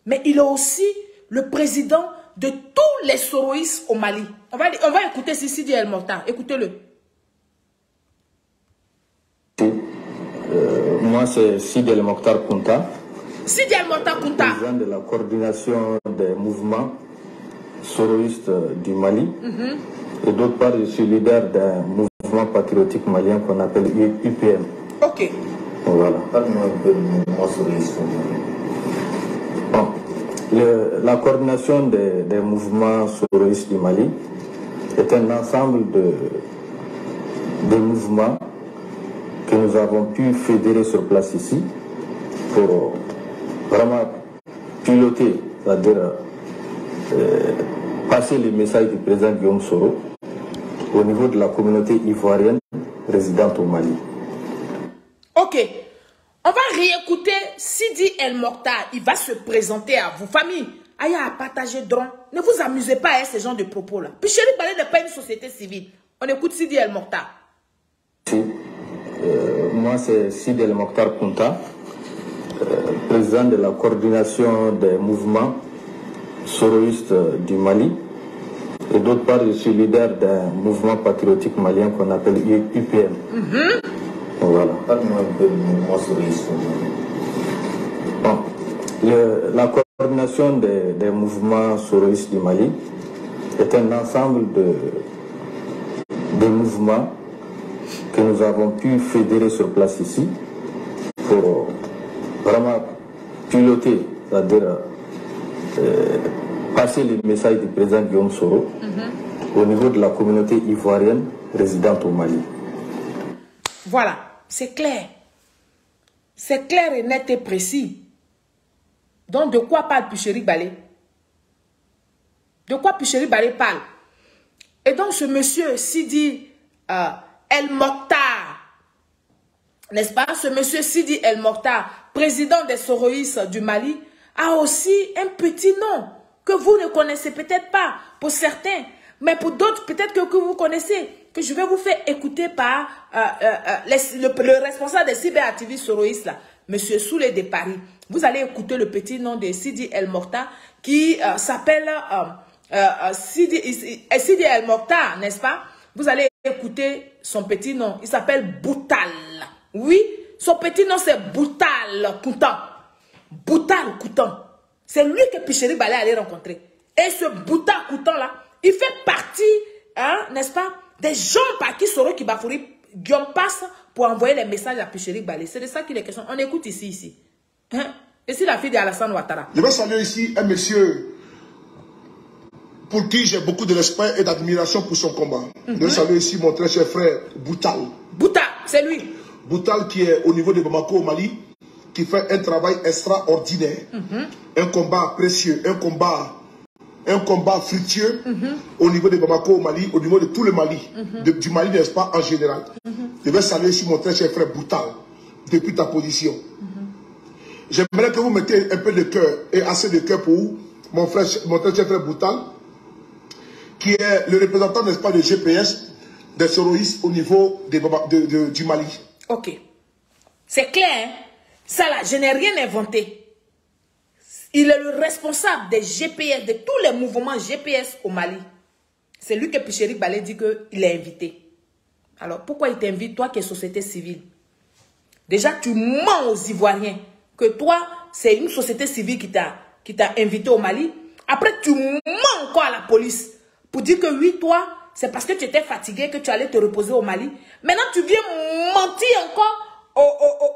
mais il est aussi le président de tous les soroïstes au Mali. On va écouter Sidi El Morta, écoutez-le. Moi, c'est Sidi El Mokhtar Kounta. Sidi El Mokhtar Kounta. Président de la coordination des mouvements soroïstes du Mali. Et d'autre part, je suis leader d'un mouvement patriotique malien qu'on appelle UPM. Ok. Voilà. Parle-moi un peu du mouvement soroïste. Bon. La coordination des mouvements soroïstes du Mali est un ensemble de mouvements que nous avons pu fédérer sur place ici pour vraiment piloter, c'est-à-dire passer le message du président Guillaume Soro au niveau de la communauté ivoirienne résidente au Mali. Ok, on va réécouter Sidi El Morta, il va se présenter à vous. Famille, aïe à partager drone, ne vous amusez pas à ces gens de propos là. Picheri Balé n'est pas une société civile. On écoute Sidi El Morta. Moi, c'est Sidi El Mokhtar Kounta, président de la coordination des mouvements soroïstes du Mali. Et d'autre part, je suis leader d'un mouvement patriotique malien qu'on appelle UPM. Voilà. Parle-moi un peu du mouvement soroïste. Bon. La coordination des mouvements soroïstes du Mali est un ensemble de mouvements que nous avons pu fédérer sur place ici pour vraiment piloter, c'est-à-dire passer le message du président Guillaume Soro au niveau de la communauté ivoirienne résidente au Mali. Voilà, c'est clair. C'est clair et net et précis. Donc de quoi parle Picheri Balé? De quoi Picheri Balé parle? Et donc ce monsieur Sidi El Mokhtar, n'est-ce pas? Ce monsieur Sidi El Mokhtar, président des soroïstes du Mali, a aussi un petit nom que vous ne connaissez peut-être pas pour certains, mais pour d'autres peut-être que vous connaissez, que je vais vous faire écouter par le responsable des cyberactivistes soroïstes là, monsieur Soulé de Paris. Vous allez écouter le petit nom de Sidi El Mokhtar qui s'appelle Sidi El Mokhtar, n'est-ce pas? Vous allez écouter son petit nom. Il s'appelle Boutal. Oui, son petit nom c'est Boutal Koutan. Boutal Koutan. C'est lui que Picheri Balé allait rencontrer. Et ce Boutal Koutan là, il fait partie, hein, n'est-ce pas, des gens par qui Soro Kibafouri Guillaume passe pour envoyer les messages à Picheri Balé. C'est de ça qu'il est question. On écoute ici. Hein? Et c'est la fille d'Alassane Ouattara. Je vais saluer ici un monsieur pour qui j'ai beaucoup de respect et d'admiration pour son combat. Je vais saluer ici mon très cher frère Boutal. Boutal, c'est lui. Boutal qui est au niveau de Bamako au Mali, qui fait un travail extraordinaire. Un combat précieux, un combat fructueux au niveau de Bamako au Mali, au niveau de tout le Mali, du Mali, n'est-ce pas, en général. Je vais saluer ici mon très cher frère Boutal, depuis ta position. J'aimerais que vous mettiez un peu de cœur et assez de cœur pour mon très cher frère Boutal, qui est le représentant, n'est-ce pas, de GPS, des soroïstes au niveau du Mali. Ok. C'est clair, hein? Ça là, je n'ai rien inventé. Il est le responsable des GPS, de tous les mouvements GPS au Mali. C'est lui que Picherik Balé dit qu'il est invité. Alors, pourquoi il t'invite, toi qui es société civile? Déjà, tu mens aux Ivoiriens que toi, c'est une société civile qui t'a invité au Mali. Après, tu mens encore à la police pour dire que oui, toi, c'est parce que tu étais fatigué que tu allais te reposer au Mali. Maintenant, tu viens mentir encore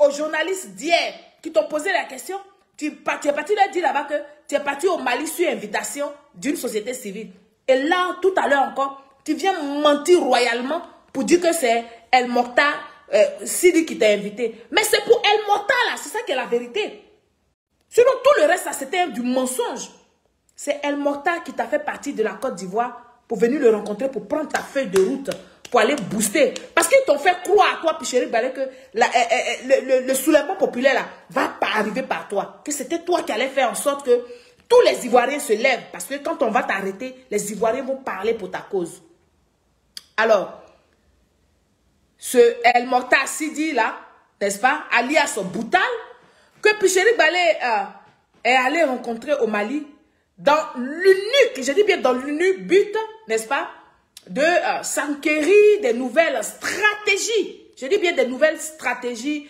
aux journalistes d'hier qui t'ont posé la question. Tu es parti leur dire là-bas que tu es parti au Mali sur invitation d'une société civile. Et là, tout à l'heure encore, tu viens mentir royalement pour dire que c'est El Mokhtar Sidi qui t'a invité. Mais c'est pour El Mokhtar là, c'est ça qui est la vérité. Sinon, tout le reste, ça c'était du mensonge. C'est El Mokhtar qui t'a fait partie de la Côte d'Ivoire pour venir le rencontrer, pour prendre ta feuille de route, pour aller booster. Parce qu'ils t'ont fait croire à toi, Picherik Balé, que le soulèvement populaire là va pas arriver par toi. Que c'était toi qui allais faire en sorte que tous les Ivoiriens se lèvent. Parce que quand on va t'arrêter, les Ivoiriens vont parler pour ta cause. Alors, ce El Mokhtar Sidi là, n'est-ce pas, alias Boutal, que Picherik Balé est allé rencontrer au Mali, dans l'unique, je dis bien dans l'unique but, n'est-ce pas, de s'enquérir des nouvelles stratégies. Je dis bien des nouvelles stratégies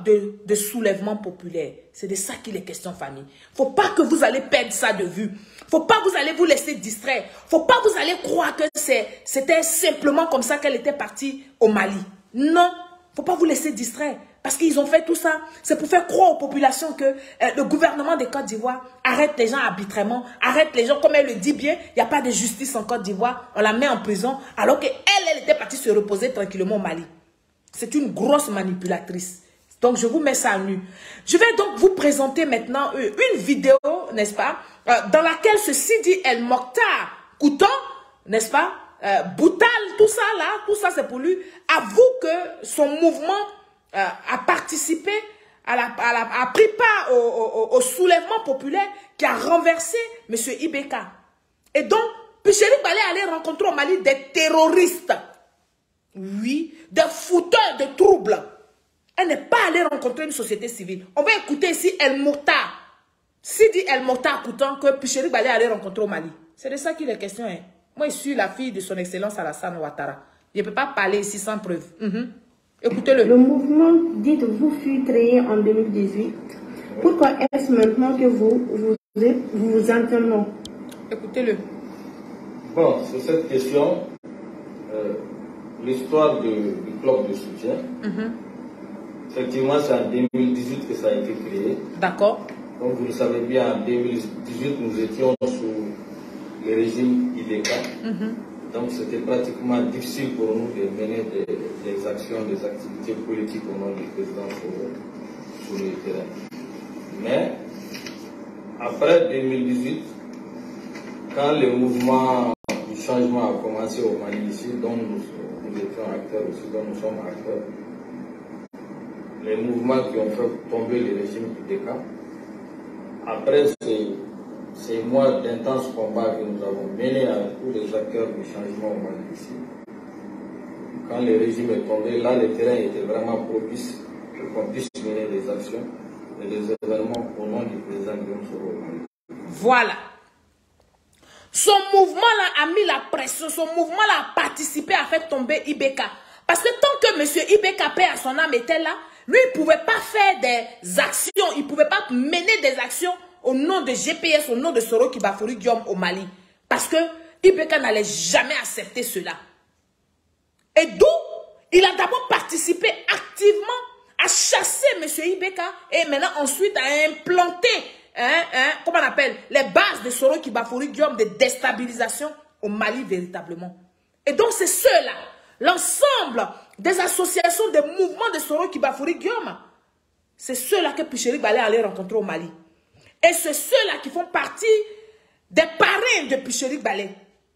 de soulèvement populaire. C'est de ça qu'il est question, famille. Faut pas que vous allez perdre ça de vue. Faut pas que vous allez vous laisser distraire. Faut pas que vous allez croire que c'était simplement comme ça qu'elle était partie au Mali. Non, faut pas vous laisser distraire. Parce qu'ils ont fait tout ça, c'est pour faire croire aux populations que le gouvernement de Côte d'Ivoire arrête les gens arbitrairement, arrête les gens, comme elle le dit bien, il n'y a pas de justice en Côte d'Ivoire, on la met en prison, alors qu'elle était partie se reposer tranquillement au Mali. C'est une grosse manipulatrice. Donc, je vous mets ça à nu. Je vais donc vous présenter maintenant une vidéo, n'est-ce pas, dans laquelle ce Sidi El Mokhtar Koutan, n'est-ce pas, Boutal, tout ça là, tout ça c'est pour lui, avoue que son mouvement a participé, a pris part au soulèvement populaire qui a renversé M. Ibeka. Et donc, Picherik Balé allait rencontrer au Mali des terroristes. Oui, des fouteurs de troubles. Elle n'est pas allée rencontrer une société civile. On va écouter ici El Mokhtar. Sidi El Mokhtar Koutan que Picherik Balé allait rencontrer au Mali. C'est de ça qu'il est question. Hein. Moi, je suis la fille de son excellence Alassane Ouattara. Je ne peux pas parler ici sans preuve. Écoutez-le. Le mouvement, dites-vous, fut créé en 2018. Pourquoi est-ce maintenant que vous entamez? Écoutez-le. Bon, sur cette question, l'histoire du club de soutien, effectivement, c'est en 2018 que ça a été créé. D'accord. Comme vous le savez bien, en 2018, nous étions sous le régime Ibeka. Donc, c'était pratiquement difficile pour nous de mener des actions, des activités politiques au nom du président sur le terrain. Mais, après 2018, quand le mouvement du changement a commencé au Mali ici, dont nous étions acteurs aussi, dont nous sommes acteurs, les mouvements qui ont fait tomber le régime Ibeka, après ces mois d'intenses combats que nous avons menés avec tous les acteurs du changement au Mali ici, quand le régime est tombé, là le terrain était vraiment propice pour qu'on puisse mener des actions et des événements au nom du président Guillaume Soro au Mali. Voilà. Son mouvement-là a mis la pression, son mouvement-là a participé à faire tomber Ibeka. Parce que tant que M. Ibeka, paix à son âme, était là, lui, il ne pouvait pas faire des actions, il ne pouvait pas mener des actions au nom de GPS, au nom de Soro Kibafori Guillaume au Mali. Parce que Ibeka n'allait jamais accepter cela. Et d'où il a d'abord participé activement à chasser M. Ibeka et maintenant ensuite à implanter, comment on appelle, les bases de Soro Kibafori Guillaume de déstabilisation au Mali véritablement. Et donc c'est ceux-là, l'ensemble des associations, des mouvements de Soro Kibafori Guillaume, c'est ceux-là que Picherik Balé allait rencontrer au Mali. Et c'est ceux-là qui font partie des parrains de Picherik Balé.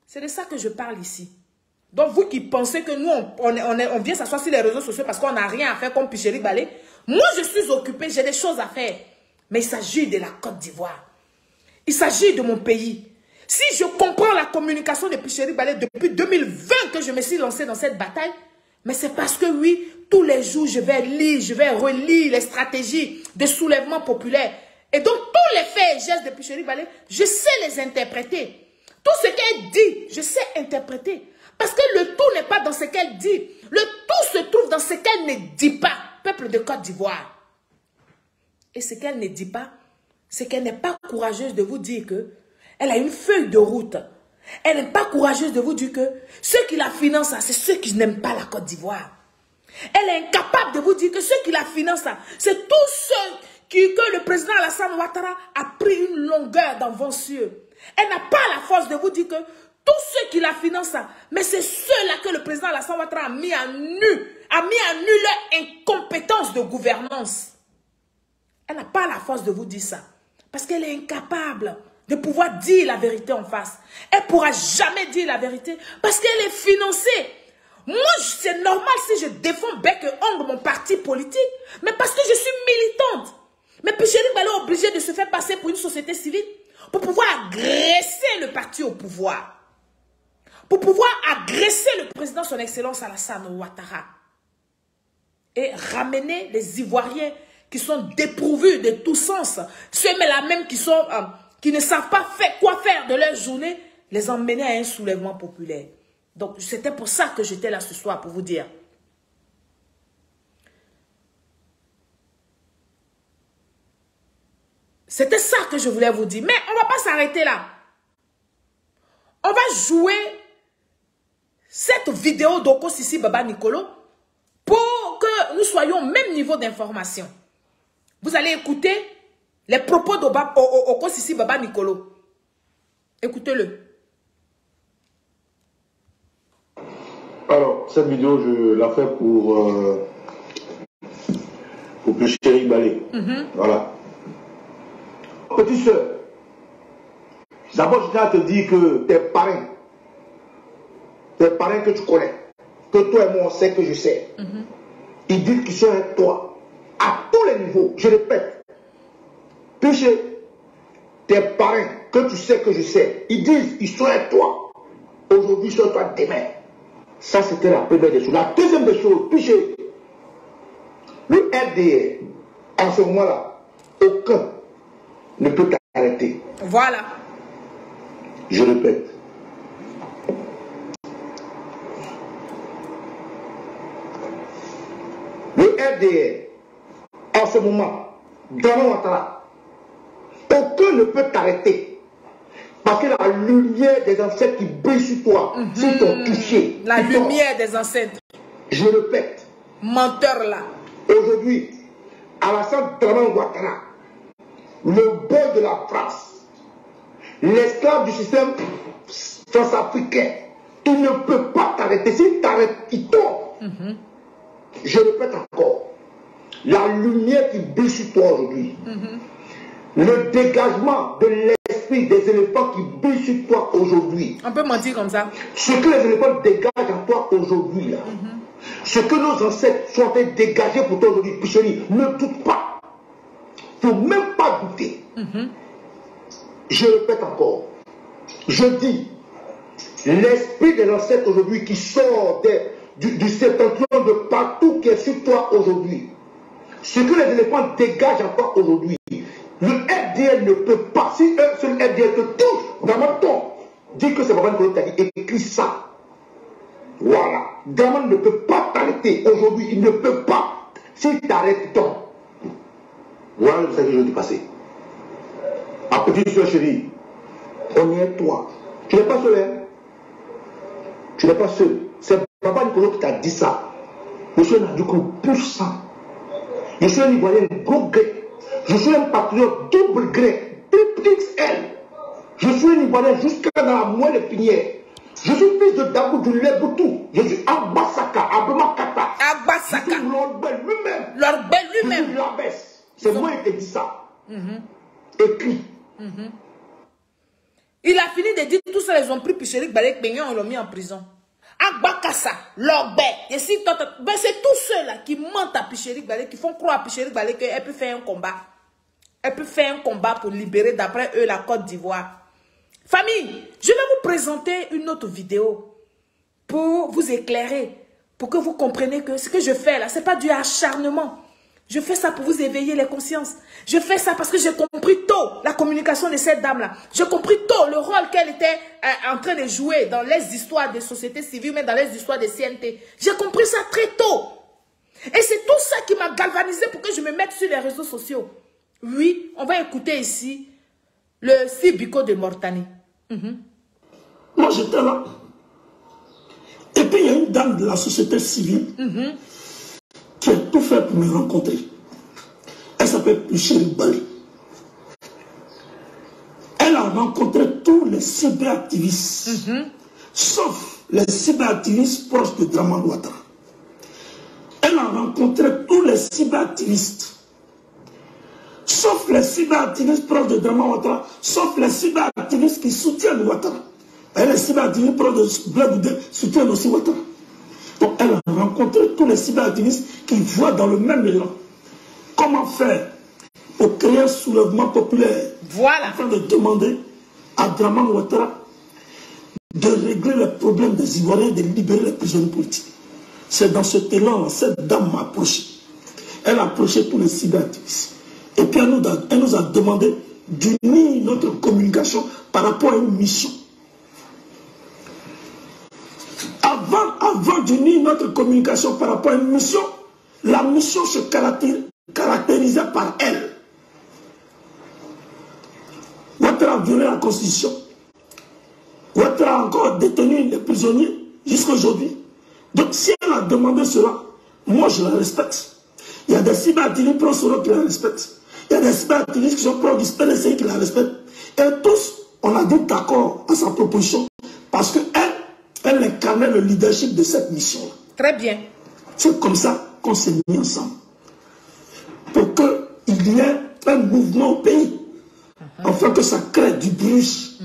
C'est de ça que je parle ici. Donc vous qui pensez que nous, on vient s'asseoir sur les réseaux sociaux parce qu'on n'a rien à faire comme Picherik Balé, moi je suis occupé, j'ai des choses à faire. Mais il s'agit de la Côte d'Ivoire. Il s'agit de mon pays. Si je comprends la communication de Picherik Balé depuis 2020 que je me suis lancé dans cette bataille, mais c'est parce que oui, tous les jours, je vais lire, je vais relire les stratégies de soulèvement populaire. Et donc, tous les faits et gestes de Picheri Balé, je sais les interpréter. Tout ce qu'elle dit, je sais interpréter. Parce que le tout n'est pas dans ce qu'elle dit. Le tout se trouve dans ce qu'elle ne dit pas, peuple de Côte d'Ivoire. Et ce qu'elle ne dit pas, c'est qu'elle n'est pas courageuse de vous dire que elle a une feuille de route. Elle n'est pas courageuse de vous dire que ceux qui la financent, c'est ceux qui n'aiment pas la Côte d'Ivoire. Elle est incapable de vous dire que ceux qui la financent, c'est tous ceux que le président Alassane Ouattara a pris une longueur d'invention. Elle n'a pas la force de vous dire que tous ceux qui la financent, mais c'est ceux-là que le président Alassane Ouattara a mis à nu leur incompétence de gouvernance. Elle n'a pas la force de vous dire ça. Parce qu'elle est incapable de pouvoir dire la vérité en face. Elle ne pourra jamais dire la vérité parce qu'elle est financée. Moi, c'est normal si je défends bec et ongle mon parti politique, mais parce que je suis militante. Mais Picheri Balé est obligé de se faire passer pour une société civile pour pouvoir agresser le parti au pouvoir. Pour pouvoir agresser le président, son excellence Alassane Ouattara. Et ramener les Ivoiriens qui sont dépourvus de tout sens, ceux-là même qui ne savent pas quoi faire de leur journée, les emmener à un soulèvement populaire. Donc, c'était pour ça que j'étais là ce soir, pour vous dire. C'était ça que je voulais vous dire. Mais on ne va pas s'arrêter là. On va jouer cette vidéo d'Oko Sisi Baba Nicolo pour que nous soyons au même niveau d'information. Vous allez écouter les propos d'Oko Sisi Baba Nicolo. Écoutez-le. Alors, cette vidéo, je la fais pour Picheri Balé. Voilà. Petite soeur, d'abord, je tiens à te dire que tes parrains que tu connais, que toi et moi on sait que je sais, ils disent qu'ils sont avec toi à tous les niveaux. Je répète, Picheri, tes parrains que tu sais que je sais, ils disent qu'ils sont avec toi aujourd'hui, sur toi demain. Ça, c'était la première des choses. La deuxième des choses, Picheri, le RDR, en ce moment-là, aucun ne peut t'arrêter. Voilà. Je répète. Le RDR, en ce moment, dans le Ouattara, aucun ne peut t'arrêter. Parce que la lumière des ancêtres qui brille sur toi, s'ils t'ont touché. La lumière des ancêtres. Je répète. Menteur là. Aujourd'hui, Alassane Ouattara, le boy de la France, l'esclave du système france-africain, il ne peut pas t'arrêter. S'il t'arrête, il tombe. Je répète encore, la lumière qui brille sur toi aujourd'hui, le dégagement de l'esprit des éléphants qui brillent sur toi aujourd'hui. On peut mentir comme ça. Ce que les éléphants dégagent en toi aujourd'hui, là, ce que nos ancêtres sont en train de dégager pour toi aujourd'hui, Picheri, ne doute pas. Il ne faut même pas douter. Je répète encore, je dis, l'esprit des ancêtres aujourd'hui qui sort du septentrion de partout qui est sur toi aujourd'hui, ce que les éléphants dégagent en toi aujourd'hui, le RDL ne peut pas, si un seul RDL te touche, Draman tombe, dis que c'est Baba Nicolo qui t'a dit, écris ça. Voilà, Draman ne peut pas t'arrêter aujourd'hui, il ne peut pas. S'il t'arrête, il tombe. Voilà le message que je veux te passer. Ma petite soeur chérie, on y est toi. Tu n'es pas seul, hein? Tu n'es pas seul. C'est Baba Nicolo qui t'a dit ça. Je suis un Adoukou puissant. Je suis un Ivoirien gros gré. Je suis un patriote double gré, triple XL. Je suis un Ivoirien jusqu'à dans la moelle épinière. Je suis fils de Dabou du Leboutou. Je suis Abbasaka, Aboumakata. Abbasaka. Je suis Lord Bell lui-même. Lord Bell lui-même. Je suis l'abbesse. C'est moi qui t'ai dit ça. Écrit. Il a fini de dire tout ça, ils ont pris Picheri Balé Pignon, ils l'ont mis en prison. Agbakassa, Lord Bell. C'est tous ceux-là qui mentent à Picheri Balé, qui font croire à Picheri Balé qu'elle peut faire un combat. Elle peut faire un combat pour libérer d'après eux la Côte d'Ivoire. Famille, je vais vous présenter une autre vidéo pour vous éclairer, pour Pour que vous compreniez que ce que je fais là, ce n'est pas du acharnement. Je fais ça pour vous éveiller les consciences. Je fais ça parce que j'ai compris tôt la communication de cette dame-là. J'ai compris tôt le rôle qu'elle était en train de jouer dans les histoires des sociétés civiles, mais dans les histoires des CNT. J'ai compris ça très tôt. Et c'est tout ça qui m'a galvanisé pour que je me mette sur les réseaux sociaux. Oui, on va écouter ici le Sibiko de Mortani. Moi, j'étais là. Et puis, il y a une dame de la société civile qui a tout fait pour me rencontrer. Elle s'appelle Chérie Bali. Elle a rencontré tous les cyberactivistes, sauf les cyberactivistes proches de Draman Ouattara. Elle a rencontré tous les cyberactivistes, sauf les cyberactivistes proches de Draman Ouattara, sauf les cyberactivistes qui soutiennent Ouattara. Et les cyberactivistes proches de Bled soutiennent aussi Ouattara. Donc elle a rencontré tous les cyberactivistes qui voient dans le même élan comment faire pour créer un soulèvement populaire. Voilà. Afin de demander à Draman Ouattara de régler les problèmes des Ivoiriens, de libérer les prisonniers politiques. C'est dans cet élan, cette dame m'a approché. Elle a approché tous les cyberactivistes. Et puis elle nous a demandé d'unir notre communication par rapport à une mission. Avant d'unir notre communication par rapport à une mission, la mission se caractérisait par elle. Ouattara a violé la Constitution. Ouattara a encore détenu les prisonniers jusqu'à aujourd'hui. Donc si elle a demandé cela, moi je la respecte. Il y a des cyberactivistes pro-Soro qui la respectent. Il y a des cyberactivistes qui sont pro du PLCI qui la respectent. Et tous, on a dit d'accord à sa proposition parce qu'elle incarnait le leadership de cette mission-là. Très bien. C'est comme ça qu'on s'est mis ensemble. Pour qu'il y ait un mouvement au pays. Afin que ça crée du bruit.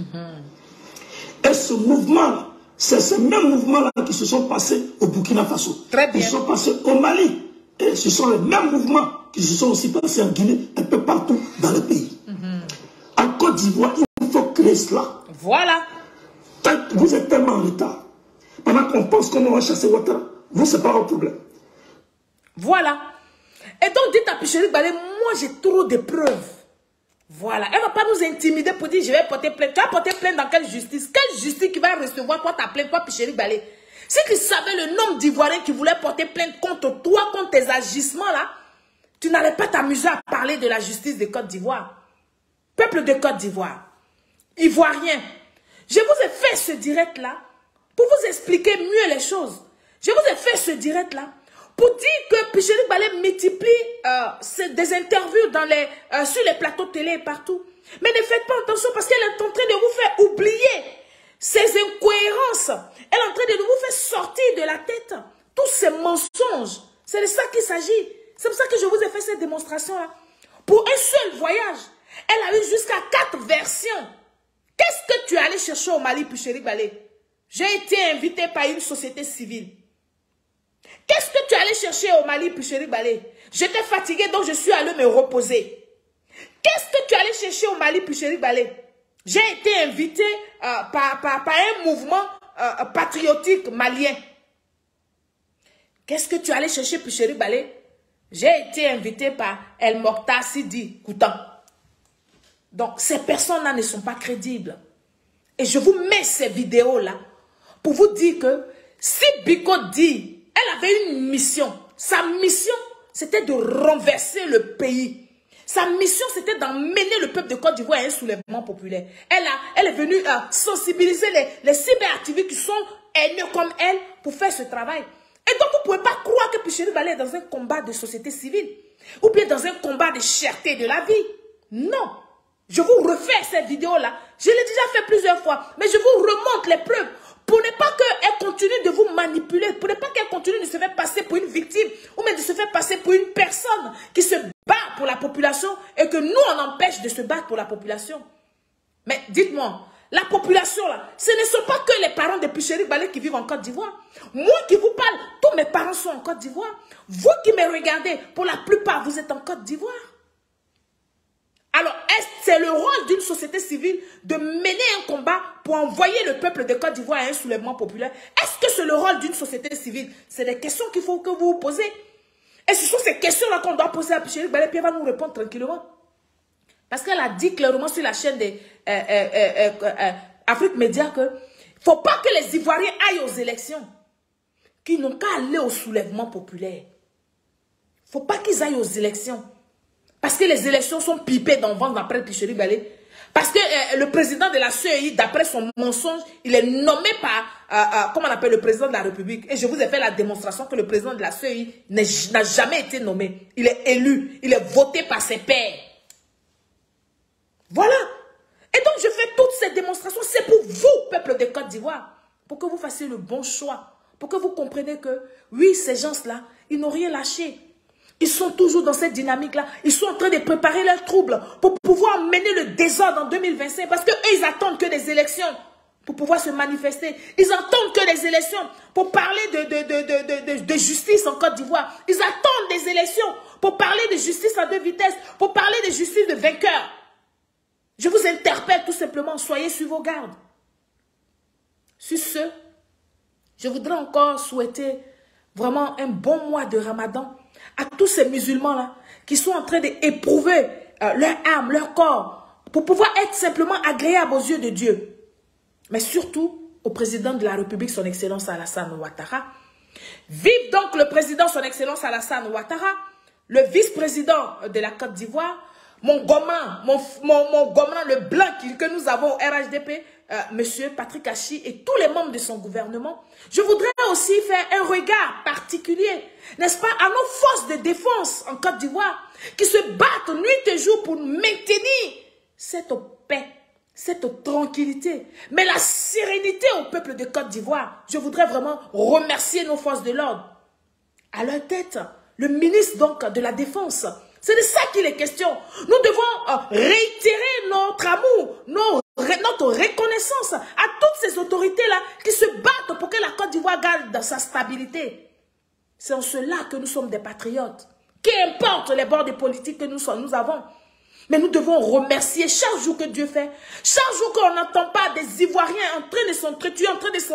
Et ce mouvement, c'est ces mêmes mouvements-là qui se sont passés au Burkina Faso. Très bien. Ils sont passés au Mali. Et ce sont les mêmes mouvements qui se sont aussi passés en Guinée, un peu partout dans le pays. En Côte d'Ivoire, il faut créer cela. Voilà. Vous êtes tellement en retard. Pendant qu'on pense qu'on va chasser Ouattara, vous, c'est pas un problème. Voilà. Et donc, dites à Chérie Bali, moi, j'ai trop de preuves. Voilà. Elle ne va pas nous intimider pour dire, je vais porter plainte. Tu vas porter plainte dans quelle justice? Quelle justice qui va recevoir toi ta plainte, toi, Chérie Bali? Si tu savais le nombre d'Ivoiriens qui voulaient porter plainte contre toi, contre tes agissements, là, tu n'allais pas t'amuser à parler de la justice de Côte d'Ivoire. Peuple de Côte d'Ivoire, Ivoiriens, je vous ai fait ce direct-là pour vous expliquer mieux les choses. Je vous ai fait ce direct-là pour dire que Chérie Bali multiplie des interviews sur les plateaux de télé et partout. Mais ne faites pas attention parce qu'elle est en train de vous faire oublier ces incohérences. Elle est en train de vous faire sortir de la tête tous ces mensonges. C'est de ça qu'il s'agit. C'est pour ça que je vous ai fait cette démonstration-là. Pour un seul voyage, elle a eu jusqu'à 4 versions. Qu'est-ce que tu es allé chercher au Mali, Chérie Bali? J'ai été invité par une société civile. Qu'est-ce que tu es allé chercher au Mali, Chérie Bali? J'étais fatiguée, donc je suis allée me reposer. Qu'est-ce que tu es allé chercher au Mali, Chérie Bali? J'ai été invité par un mouvement patriotique malien. Qu'est-ce que tu es allé chercher, Chérie Bali? J'ai été invité par El Mokhtar Sidi Koutan. Donc, ces personnes-là ne sont pas crédibles. Et je vous mets ces vidéos-là pour vous dire que si Biko dit, elle avait une mission. Sa mission, c'était de renverser le pays. Sa mission, c'était d'emmener le peuple de Côte d'Ivoire à un soulèvement populaire. Elle est venue sensibiliser les cyberactivistes qui sont haineux comme elle pour faire ce travail. Et donc, vous ne pouvez pas croire que Chérie Bali est dans un combat de société civile ou bien dans un combat de cherté de la vie. Non. Je vous refais cette vidéo-là. Je l'ai déjà fait plusieurs fois. Mais je vous remonte les preuves. Pour ne pas qu'elle continue de vous manipuler. Pour ne pas qu'elle continue de se faire passer pour une victime. Ou même de se faire passer pour une personne qui se bat pour la population. Et que nous, on empêche de se battre pour la population. Mais dites-moi, la population là, ce ne sont pas que les parents de Chérie Bali qui vivent en Côte d'Ivoire. Moi qui vous parle, tous mes parents sont en Côte d'Ivoire. Vous qui me regardez, pour la plupart, vous êtes en Côte d'Ivoire. Alors, c'est le rôle d'une société civile de mener un combat pour envoyer le peuple de Côte d'Ivoire à un soulèvement populaire? Est-ce que c'est le rôle d'une société civile? C'est des questions qu'il faut que vous vous posez. Et ce sont ces questions-là qu'on doit poser à Chérif Balé, puis elle va nous répondre tranquillement. Parce qu'elle a dit clairement sur la chaîne de Afrique Média que il ne faut pas que les Ivoiriens aillent aux élections, qu'ils n'ont qu'à aller au soulèvement populaire. Il ne faut pas qu'ils aillent aux élections. Parce que les élections sont pipées dans le ventre d'après Chérif Balé. Parce que le président de la CEI, d'après son mensonge, il est nommé par, comment on appelle, le président de la République. Et je vous ai fait la démonstration que le président de la CEI n'a jamais été nommé. Il est élu, il est voté par ses pairs. Voilà. Et donc, je fais toutes ces démonstrations. C'est pour vous, peuple de Côte d'Ivoire, pour que vous fassiez le bon choix. Pour que vous compreniez que, oui, ces gens-là, ils n'ont rien lâché. Ils sont toujours dans cette dynamique-là. Ils sont en train de préparer leurs troubles pour pouvoir mener le désordre en 2025. Parce qu'eux, ils attendent que des élections pour pouvoir se manifester. Ils attendent que des élections pour parler de justice en Côte d'Ivoire. Ils attendent des élections pour parler de justice à 2 vitesses, pour parler de justice de vainqueur. Je vous interpelle tout simplement, soyez sur vos gardes. Sur ce, je voudrais encore souhaiter vraiment un bon mois de Ramadan à tous ces musulmans-là qui sont en train d'éprouver leur âme, leur corps, pour pouvoir être simplement agréables aux yeux de Dieu. Mais surtout au président de la République, son Excellence Alassane Ouattara. Vive donc le président, son Excellence Alassane Ouattara, le vice-président de la Côte d'Ivoire, mon gomin, le blanc que nous avons au RHDP, monsieur Patrick Achi et tous les membres de son gouvernement. Je voudrais aussi faire un regard particulier, n'est-ce pas, à nos forces de défense en Côte d'Ivoire, qui se battent nuit et jour pour maintenir cette paix, cette tranquillité, mais la sérénité au peuple de Côte d'Ivoire. Je voudrais vraiment remercier nos forces de l'ordre. À leur tête, le ministre donc de la Défense. C'est de ça qu'il est question. Nous devons réitérer notre amour, notre reconnaissance à toutes ces autorités-là qui se battent pour que la Côte d'Ivoire garde sa stabilité. C'est en cela que nous sommes des patriotes. Qu'importe les bords de politique que nous avons. Mais nous devons remercier chaque jour que Dieu fait. Chaque jour qu'on n'entend pas des Ivoiriens en train de s'entretuer, en train de se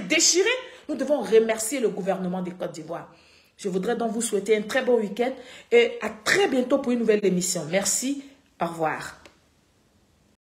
déchirer, nous devons remercier le gouvernement de Côte d'Ivoire. Je voudrais donc vous souhaiter un très bon week-end et à très bientôt pour une nouvelle émission. Merci, au revoir.